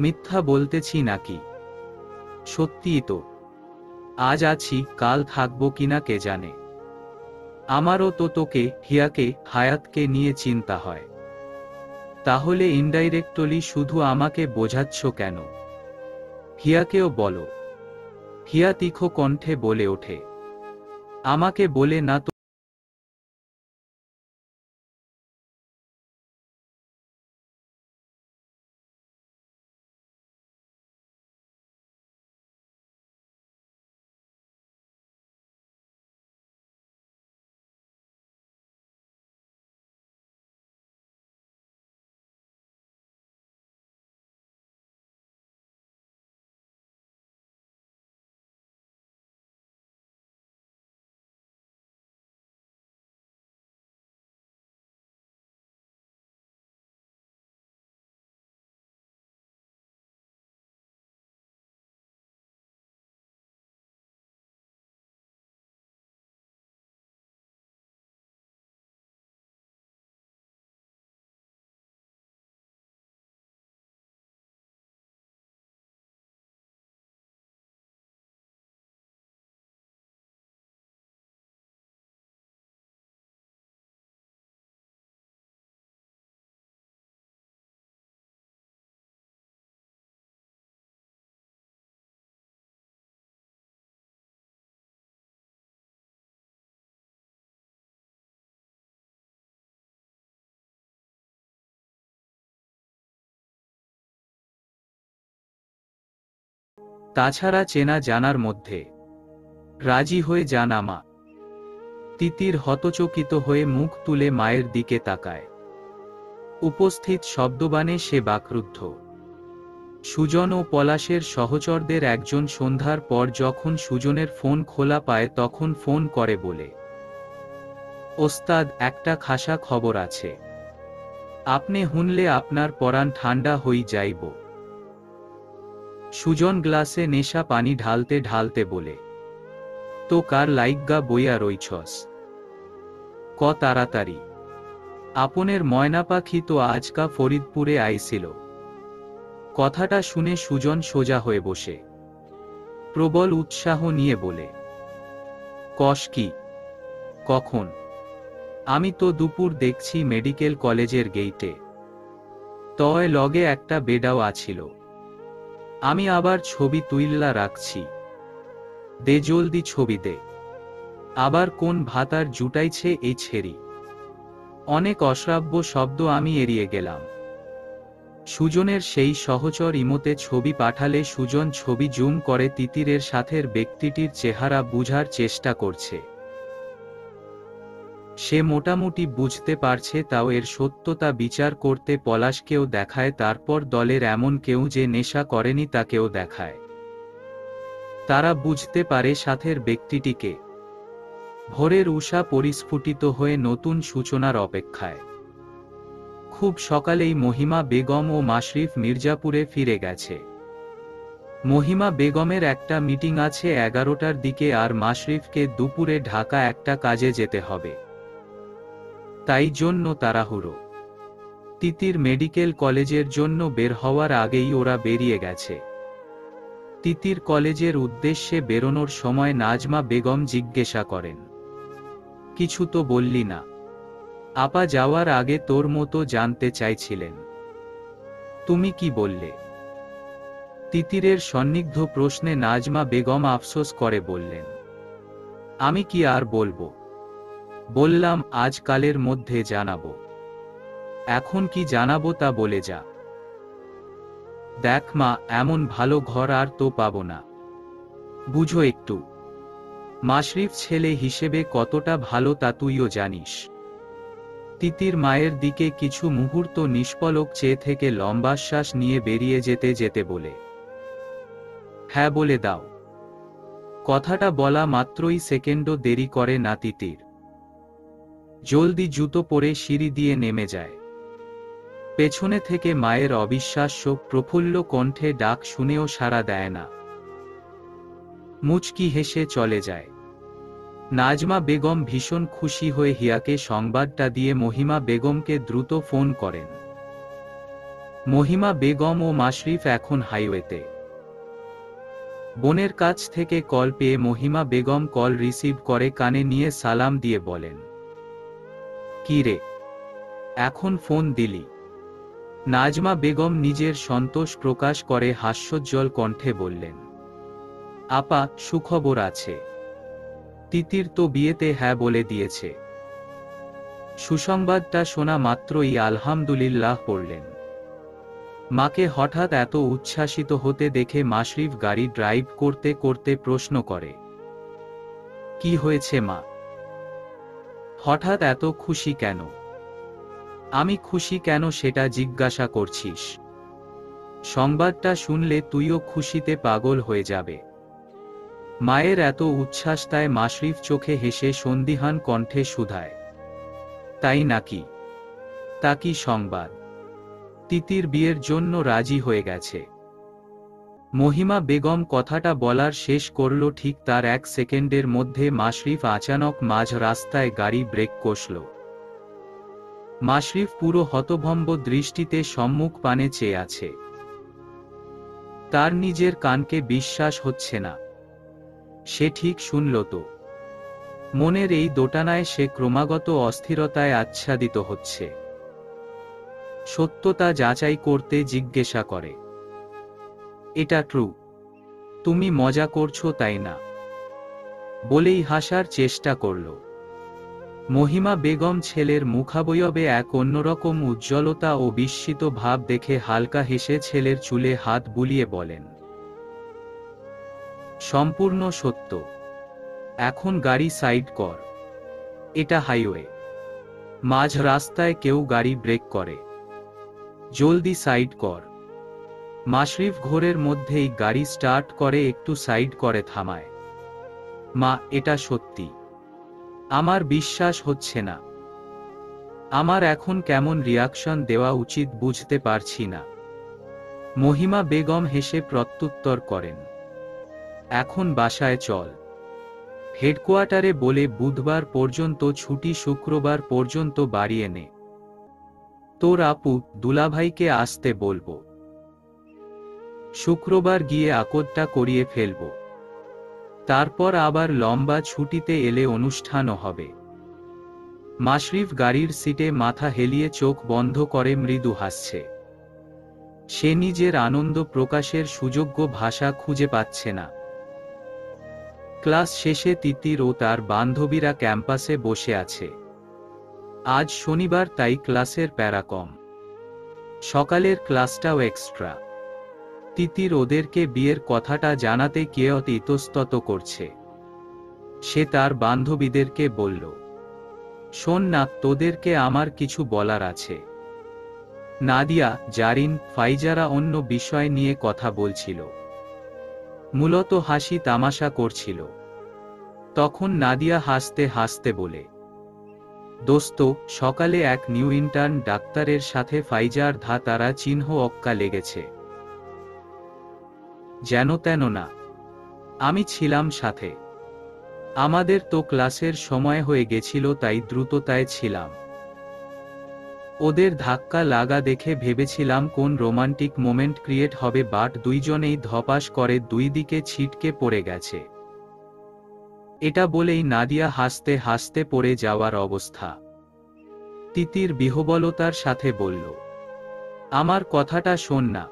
মিথ্যা বলতেছি নাকি? সত্যিই তো। আজ আছি, কাল থাকবো কিনা কে জানে। আমারও তো তোকে, হিয়াকে, হায়াতকে নিয়ে চিন্তা হয়। তাহলে ইনডাইরেক্টলি শুধু আমাকে বোঝাচ্ছ কেন? হিয়াকেও বলো। হিয়া তীক্ষ্ণ কণ্ঠে বলে ওঠে, আমাকে বলে না তো। তাছাড়া চেনা জানার মধ্যে। রাজি হয়ে যান আমা। তিতির হতচকিত হয়ে মুখ তুলে মায়ের দিকে তাকায়। উপস্থিত শব্দবাণে সে বাকরুদ্ধ। সুজন ও পলাশের সহচরদের একজন সন্ধ্যার পর যখন সুজনের ফোন খোলা পায় তখন ফোন করে বলে, ওস্তাদ, একটা খাসা খবর আছে। আপনি হুনলে আপনার পরাণ ঠান্ডা হই যাইব। সুজন গ্লাসে নেশা পানি ঢালতে ঢালতে বলে, তো কার লাইগ্গা বইয়া রইছস? ক তাড়াতাড়ি। আপনের ময়না পাখি তো আজকা ফরিদপুরে আইছিল। কথাটা শুনে সুজন সোজা হয়ে বসে প্রবল উৎসাহ নিয়ে বলে, কস কি? কখন? আমি তো দুপুর দেখছি মেডিকেল কলেজের গেইটে। তয় লগে একটা বেডাও আছিল। আমি আবার ছবি তুইল্লা রাখছি। দে জলদি ছবি দে। আবার কোন ভাতার জুটাইছে এই ছেড়ি। অনেক অশ্রাব্য শব্দ আমি এড়িয়ে গেলাম। সুজনের সেই সহচর ইমোতে ছবি পাঠালে সুজন ছবি জুম করে তিতিরের সাথের ব্যক্তিটির চেহারা বুঝার চেষ্টা করছে। সে মোটামুটি বুঝতে পারছে, তাও এর সত্যতা বিচার করতে পলাশকেও দেখায়, তারপর দলের এমন কেউ যে নেশা করেনি তাকেও দেখায়। তারা বুঝতে পারে সাথের ব্যক্তিটিকে। ভোরের উষা পরিস্ফুটিত হয়ে নতুন সূচনার অপেক্ষায়। খুব সকালেই মহিমা বেগম ও মাশরিফ মির্জাপুরে ফিরে গেছে। মহিমা বেগমের একটা মিটিং আছে 11টার দিকে, আর মাশরিফকে দুপুরে ঢাকা একটা কাজে যেতে হবে। তাই জন্য তাড়াহুড়ো। তিতির মেডিকেল কলেজের জন্য বের হওয়ার আগেই ওরা বেরিয়ে গেছে। তিতির কলেজের উদ্দেশ্যে বেরোনোর সময় নাজমা বেগম জিজ্ঞাসা করেন, কিছু তো বললি না? আপা যাওয়ার আগে তোর মতো জানতে চাইছিলেন। তুমি কি বললে? তিতিরের সন্নিগ্ধ প্রশ্নে নাজমা বেগম আফসোস করে বললেন, আমি কি আর বলবো? বললাম আজকালের মধ্যে জানাবো। এখন কি জানাবো তা বলে যা। দেখ মা, এমন ভালো ঘর আর তো পাবো না। বুঝো একটু। মাশরিফ ছেলে হিসেবে কতটা ভালো তা তুইও জানিস। তিতির মায়ের দিকে কিছু মুহূর্ত নিষ্পলক চেয়ে থেকে লম্বা শ্বাস নিয়ে বেরিয়ে যেতে যেতে বলে, হ্যাঁ বলে দাও। কথাটা বলা মাত্রই সেকেন্ডও দেরি করে না তিতির। জলদি জুতো পরে সিঁড়ি দিয়ে নেমে যায়। পেছনে থেকে মায়ের অবিশ্বাস্য প্রফুল্ল কণ্ঠে ডাক শুনেও সাড়া দেয় না। মুচকি হেসে চলে যায়। নাজমা বেগম ভীষণ খুশি হয়ে হিয়াকে সংবাদটা দিয়ে মহিমা বেগমকে দ্রুত ফোন করেন। মহিমা বেগম ও মাশরিফ এখন হাইওয়েতে। বোনের কাছ থেকে কল পেয়ে মহিমা বেগম কল রিসিভ করে কানে নিয়ে সালাম দিয়ে বলেন, কি রে, এখন ফোন দিলি? নাজমা বেগম নিজের সন্তোষ প্রকাশ করে হাস্যোজ্জ্বল কণ্ঠে বললেন, আপা, সুখবর আছে। তিতির তো বিয়েতে হ্যাঁ বলে দিয়েছে। সুসংবাদটা শোনা মাত্রই আলহামদুলিল্লাহ পড়লেন। মাকে হঠাৎ এত উচ্ছ্বাসিত হতে দেখে মাশরিফ গাড়ি ড্রাইভ করতে করতে প্রশ্ন করে, কি হয়েছে মা? হঠাৎ এত খুশি কেন? আমি খুশি কেন সেটা জিজ্ঞাসা করছিস? সংবাদটা শুনলে তুইও খুশিতে পাগল হয়ে যাবে। মায়ের এত উচ্ছ্বাসতায় মাশরিফ চোখে হেসে সন্দিহান কণ্ঠে শুধায়, তাই নাকি? তা কি সংবাদ? তিতির বিয়ের জন্য রাজি হয়ে গেছে। মহিমা বেগম কথাটা বলার শেষ করল, ঠিক তার 1 সেকেন্ডের মধ্যে মাশরিফ আচানক মাঝ রাস্তায় গাড়ি ব্রেক কষল। মাশরিফ পুরো হতভম্ব দৃষ্টিতে সম্মুখ পানে চেয়ে আছে। তার নিজের কানকে বিশ্বাস হচ্ছে না। সে ঠিক শুনল তো। মনের এই দোটানায় সে ক্রমাগত অস্থিরতায় আচ্ছাদিত হচ্ছে। সত্যতা যাচাই করতে জিজ্ঞাসা করে, এটা ট্রু? তুমি মজা করছো তাই না? বলেই হাসার চেষ্টা করল। মহিমা বেগম ছেলের মুখাবয়বে এক অন্যরকম উজ্জ্বলতা ও বিস্মিত ভাব দেখে হালকা হেসে ছেলের চুলে হাত বুলিয়ে বলেন, সম্পূর্ণ সত্য। এখন গাড়ি সাইড কর, এটা হাইওয়ে। মাঝ রাস্তায় কেউ গাড়ি ব্রেক করে, জলদি সাইড কর। মাশরিফ ঘোরের মধ্যেই গাড়ি স্টার্ট করে একটু সাইড করে থামায়। মা, এটা সত্যি, আমার বিশ্বাস হচ্ছে না। আমার এখন কেমন রিয়াকশন দেওয়া উচিত বুঝতে পারছি না। মহিমা বেগম হেসে প্রত্যুত্তর করেন, এখন বাসায় চল। হেডকোয়ার্টারে বলে বুধবার পর্যন্ত ছুটি, শুক্রবার পর্যন্ত বাড়িয়ে নে। তোর আপু দুলাভাইকে আসতে বলবো, শুক্রবার গিয়ে আকদটা করিয়ে ফেলব। তারপর আবার লম্বা ছুটিতে এলে অনুষ্ঠানও হবে। মাশরিফ গাড়ির সিটে মাথা হেলিয়ে চোখ বন্ধ করে মৃদু হাসছে। সে নিজের আনন্দ প্রকাশের সুযোগ্য ভাষা খুঁজে পাচ্ছে না। ক্লাস শেষে তিতির ও তার বান্ধবীরা ক্যাম্পাসে বসে আছে। আজ শনিবার, তাই ক্লাসের প্যারা কম। সকালের ক্লাসটাও এক্সট্রা। তিতির ওদেরকে বিয়ের কথাটা জানাতে কেয়ত ইতস্তত করছে। সে তার বান্ধবীদেরকে বলল, শোন না, তোদেরকে আমার কিছু বলার আছে। নাদিয়া, জারিন, ফাইজারা অন্য বিষয় নিয়ে কথা বলছিল, মূলত হাসি তামাশা করছিল। তখন নাদিয়া হাসতে হাসতে বলে, দোস্ত, সকালে এক নিউ ইন্টার্ন ডাক্তারের সাথে ফাইজার তারা চিহ্ন অক্কা লেগেছে। যেন তেন না, আমি ছিলাম সাথে। আমাদের তো ক্লাসের সময় হয়ে গেছিল, তাই দ্রুততায় ছিলাম। ওদের ধাক্কা লাগা দেখে ভেবেছিলাম কোন রোমান্টিক মোমেন্ট ক্রিয়েট হবে, বাট দুইজনেই ধপাস করে দুই দিকে ছিটকে পড়ে গেছে। এটা বলেই নাদিয়া হাসতে হাসতে পড়ে যাওয়ার অবস্থা। তিতির বিহ্বলতার সাথে বলল, আমার কথাটা শোন না।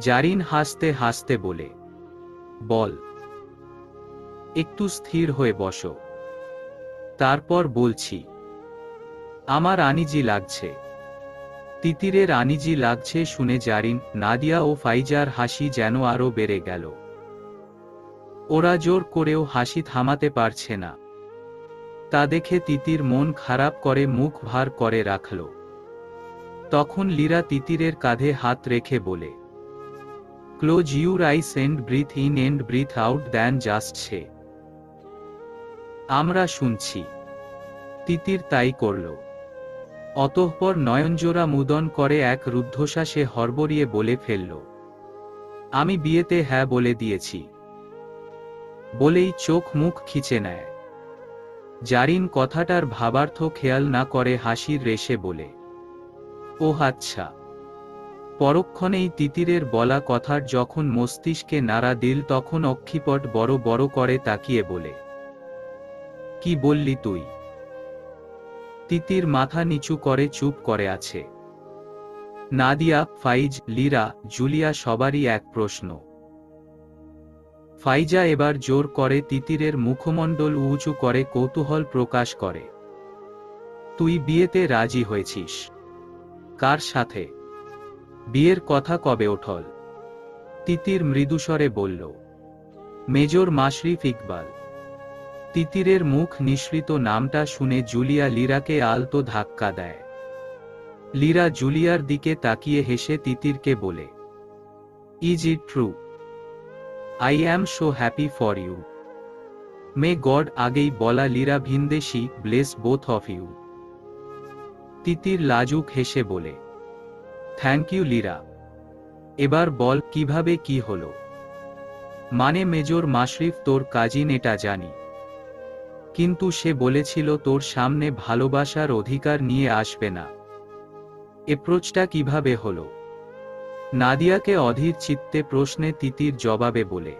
জারিন হাসতে হাসতে বলে, বল। একটু স্থির হয়ে বসো, তারপর বলছি। আমার আনিজি লাগছে। তিতিরের আনিজি লাগছে শুনে জারিন, নাদিয়া ও ফাইজার হাসি যেন আরো বেড়ে গেল। ওরা জোর করেও হাসি থামাতে পারছে না। তা দেখে তিতির মন খারাপ করে মুখ ভার করে রাখল। তখন লীরা তিতিরের কাঁধে হাত রেখে বলে, close your eyes and breathe in and breathe out, then just say. আমরা শুনছি। তিতির তাই করল। অতঃপর নয়নজোড়া মুদন করে এক রুদ্ধশ্বাসে হড়বড়িয়ে বলে ফেলল, আমি বিয়েতে হ্যাঁ বলে দিয়েছি। বলেই চোখ মুখ খিচে নেয়। জারিন কথাটার ভাবার্থ খেয়াল না করে হাসির রেশে বলে, ওহ আচ্ছা। পরক্ষণেই তিতিরের বলা কথার যখন মস্তিষ্কে নাড়া দিল, তখন অক্ষিপট বড় বড় করে তাকিয়ে বলে, কি বললি তুই? তিতির মাথা নিচু করে চুপ করে আছে। নাদিয়া, ফাইজ, লীরা, জুলিয়া সবারই এক প্রশ্ন। ফাইজা এবার জোর করে তিতিরের মুখমণ্ডল উঁচু করে কৌতূহল প্রকাশ করে, তুই বিয়েতে রাজি হয়েছিস? কার সাথে? বিয়ের কথা কবে ওঠল? তিতির মৃদুস্বরে বলল, মেজর মাশরিফ ইকবাল। তিতিরের মুখ নিঃসৃত নামটা শুনে জুলিয়া লীরাকে আলতো ধাক্কা দেয়। লীরা জুলিয়ার দিকে তাকিয়ে হেসে তিতিরকে বলে, is it true? I am so happy for you. May God. আগেই বলা লীরা ভিনদেশি, bless both of you. Titir লাজুক হেসে বলে, থ্যাংক ইউ লীরা। এবার বল কিভাবে কি হলো? মানে মেজর মাশরিফ তোর কাজিন, এটা জানি, কিন্তু সে বলেছিল তোর সামনে ভালোবাসার অধিকার নিয়ে আসবে না। এপ্রোচটা কিভাবে হলো? নাদিয়াকে অধীর চিত্তে প্রশ্নে তিতির জবাবে বলে,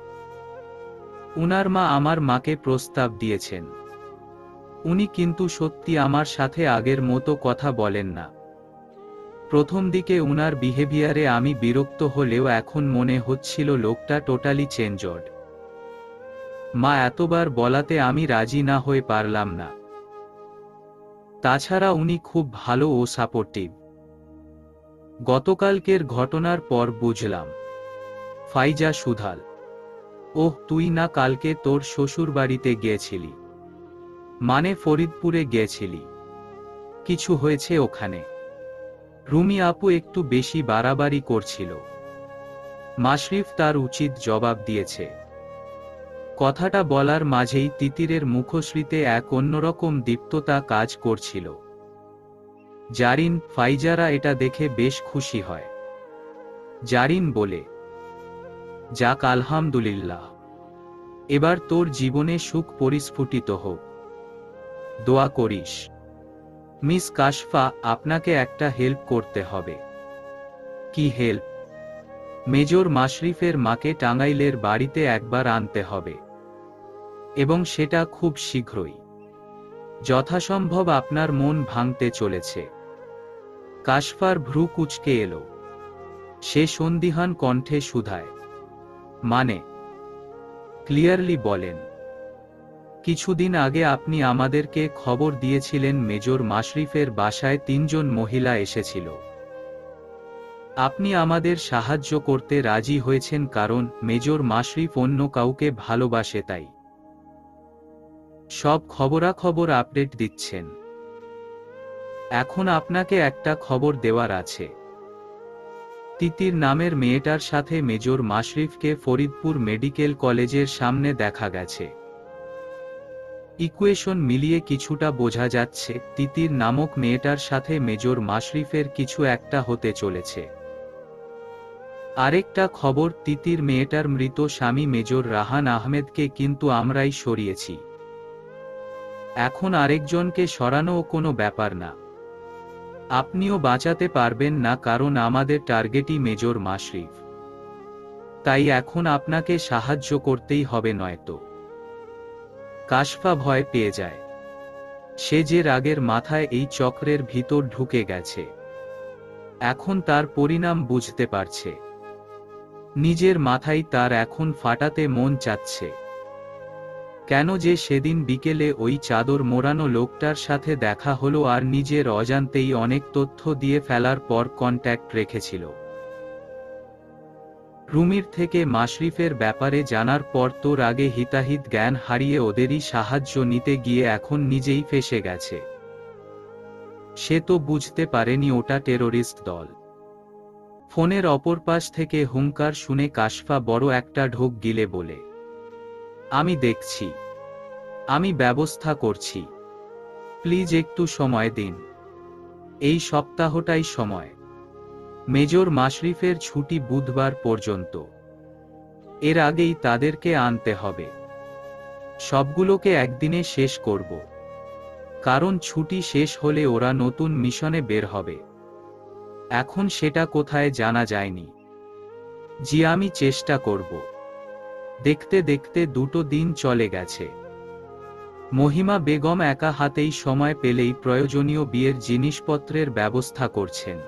উনার মা আমার মাকে প্রস্তাব দিয়েছেন। উনি কিন্তু সত্যি আমার সাথে আগের মতো কথা বলেন না। প্রথম দিকে উনার বিহেভিয়ারে আমি বিরক্ত হলেও এখন মনে হচ্ছিল লোকটা টোটালি চেঞ্জড। মা এতবার বলাতে আমি রাজি না হয়ে পারলাম না। তাছাড়া উনি খুব ভালো ও সাপোর্টিভ। গতকালকের ঘটনার পর বুঝলাম। ফাইজা সুধাল, ওহ, তুই না কালকে তোর শ্বশুর বাড়িতে গিয়েছিলি? মানে ফরিদপুরে গিয়েছিলি? কিছু হয়েছে ওখানে? রুমি আপু একটু বেশি বাড়াবাড়ি করছিল। মাশরিফ তার উচিত জবাব দিয়েছে। কথাটা বলার মাঝেই তিতিরের মুখশ্রীতে এক অন্যরকম দীপ্ততা কাজ করছিল। জারিন, ফাইজারা এটা দেখে বেশ খুশি হয়। জারিন বলে, যাক আলহামদুলিল্লাহ, এবার তোর জীবনে সুখ পরিস্ফুটিত হোক। দোয়া করিস। মিস কাশফা, আপনাকে একটা হেল্প করতে হবে। কি হেল্প? মেজর মাশরিফের মাকে টাঙ্গাইলের বাড়িতে একবার আনতে হবে, এবং সেটা খুব শীঘ্রই। যথাসম্ভব আপনার মন ভাঙতে চলেছে। কাশফার ভ্রু কুঁচকে এলো। সে সন্দিহান কণ্ঠে শুধায়, মানে? ক্লিয়ারলি বলেন। কিছুদিন আগে আপনি আমাদেরকে খবর দিয়েছিলেন মেজর মাশরিফের বাসায় 3 জন মহিলা এসেছিল। আপনি আমাদের সাহায্য করতে রাজি হয়েছেন কারণ মেজর মাশরিফ অন্য কাউকে ভালোবাসে, তাই সব খবরাখবর আপডেট দিচ্ছেন। এখন আপনাকে একটা খবর দেওয়ার আছে। তিতির নামের মেয়েটার সাথে মেজর মাশরিফকে ফরিদপুর মেডিকেল কলেজের সামনে দেখা গেছে। ইকুয়েশন মিলিয়ে কিছুটা বোঝা যাচ্ছে তিতির নামক মেয়েটার সাথে মেজর মাশরিফের কিছু একটা হতে চলেছে। আরেকটা খবর, তিতির মেয়েটার মৃত স্বামী মেজর রাহান আহমেদকে কিন্তু আমরাই সরিয়েছি। এখন আরেকজনকে সরানোও কোনো ব্যাপার না। আপনিও বাঁচাতে পারবেন না কারণ আমাদের টার্গেটই মেজর মাশরিফ। তাই এখন আপনাকে সাহায্য করতেই হবে, নয়তো। কাশফা ভয় পেয়ে যায়। সে যে রাগের মাথায় এই চক্রের ভিতর ঢুকে গেছে, এখন তার পরিণাম বুঝতে পারছে। নিজের মাথায় তার এখন ফাটাতে মন চাচ্ছে। কেন যে সেদিন বিকেলে ওই চাদর মোড়ানো লোকটার সাথে দেখা হলো আর নিজের অজান্তেই অনেক তথ্য দিয়ে ফেলার পর কন্ট্যাক্ট রেখেছিল। রুমির থেকে মাশরিফের ব্যাপারে জানার পর তোর আগে হিতাহিত জ্ঞান হারিয়ে ওদেরই সাহায্য নিতে গিয়ে এখন নিজেই ফেঁসে গেছে। সে তো বুঝতে পারেনি ওটা টেরোরিস্ট দল। ফোনের অপর পাশ থেকে হুঙ্কার শুনে কাশফা বড় একটা ঢোক গিলে বলে, আমি দেখছি, আমি ব্যবস্থা করছি। প্লিজ একটু সময় দিন। এই সপ্তাহটাই সময়। মেজর মাশরিফের ছুটি বুধবার পর্যন্ত। এর আগেই তাদেরকে আনতে হবে। সবগুলোকে একদিনে শেষ করব, কারণ ছুটি শেষ হলে ওরা নতুন মিশনে বের হবে। এখন সেটা কোথায় জানা যায়নি। জি, আমি চেষ্টা করব। দেখতে দেখতে 2 দিন চলে গেছে। মহিমা বেগম একা হাতেই সময় পেলেই প্রয়োজনীয় বিয়ের জিনিসপত্রের ব্যবস্থা করছেন।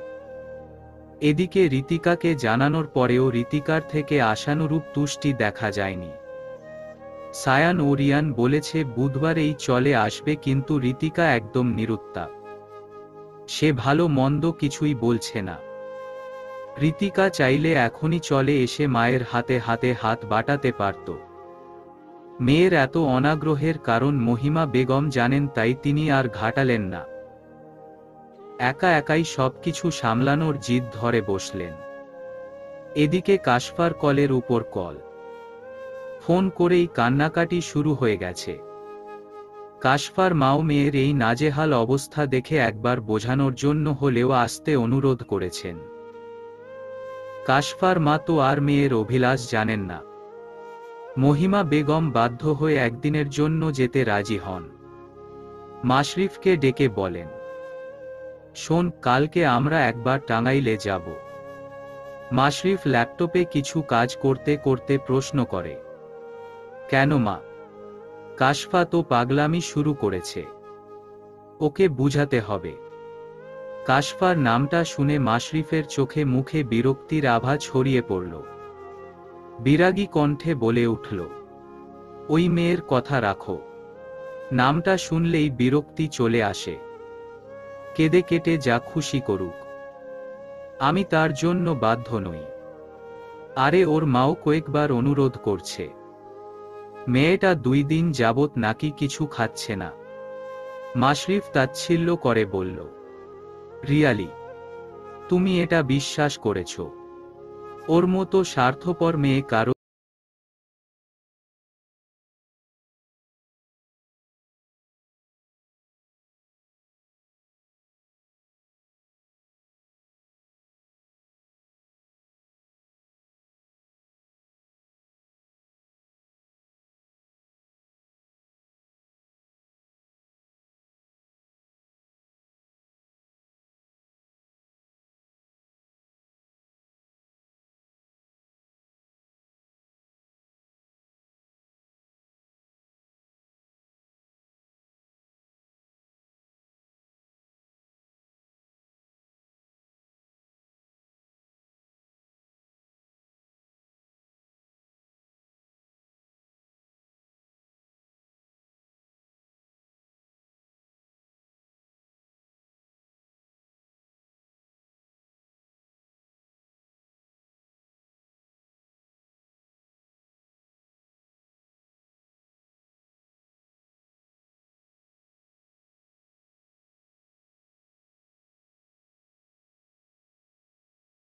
এদিকে ঋতিকাকে জানানোর পরেও ঋতিকার থেকে আশানুরূপ তুষ্টি দেখা যায়নি। সায়ান ও রিয়ান বলেছে বুধবারেই চলে আসবে, কিন্তু ঋতিকা একদম নিরুত্তাপ। সে ভালো মন্দ কিছুই বলছে না। ঋতিকা চাইলে এখনই চলে এসে মায়ের হাতে হাতে হাত বাটাতে পারত। মেয়ের এত অনাগ্রহের কারণ মহিমা বেগম জানেন, তাই তিনি আর ঘাটালেন না। একা একাই সবকিছু সামলানোর জিদ ধরে বসলেন। এদিকে কাশফার কলের উপর কল। ফোন করেই কান্নাকাটি শুরু হয়ে গেছে। কাশফার মাও মেয়ের এই নাজেহাল অবস্থা দেখে একবার বোঝানোর জন্য হলেও আসতে অনুরোধ করেছেন। কাশফার মা তো আর মেয়ের অভিলাষ জানেন না। মহিমা বেগম বাধ্য হয়ে একদিনের জন্য যেতে রাজি হন। মাশরিফকে ডেকে বলেন, শোন, কালকে আমরা একবার টাঙ্গাইলে যাব। মাশরিফ ল্যাপটপে কিছু কাজ করতে করতে প্রশ্ন করে, কেন মা? কাশফা তো পাগলামি শুরু করেছে, ওকে বুঝাতে হবে। কাশফার নামটা শুনে মাশরিফের চোখে মুখে বিরক্তির আভা ছড়িয়ে পড়ল। বিরাগী কণ্ঠে বলে উঠল, ওই মেয়ের কথা রাখো। নামটা শুনলেই বিরক্তি চলে আসে। কেঁদে কেটে যা খুশি করুক, আমি তার জন্য বাধ্য নই। আরে ওর মাও কয়েকবার অনুরোধ করছে। মেয়েটা 2 দিন যাবৎ নাকি কিছু খাচ্ছে না। মাশরিফ তাচ্ছিল্য করে বলল, রিয়ালি? তুমি এটা বিশ্বাস করেছো? ওর মতো স্বার্থপর মেয়ে কারো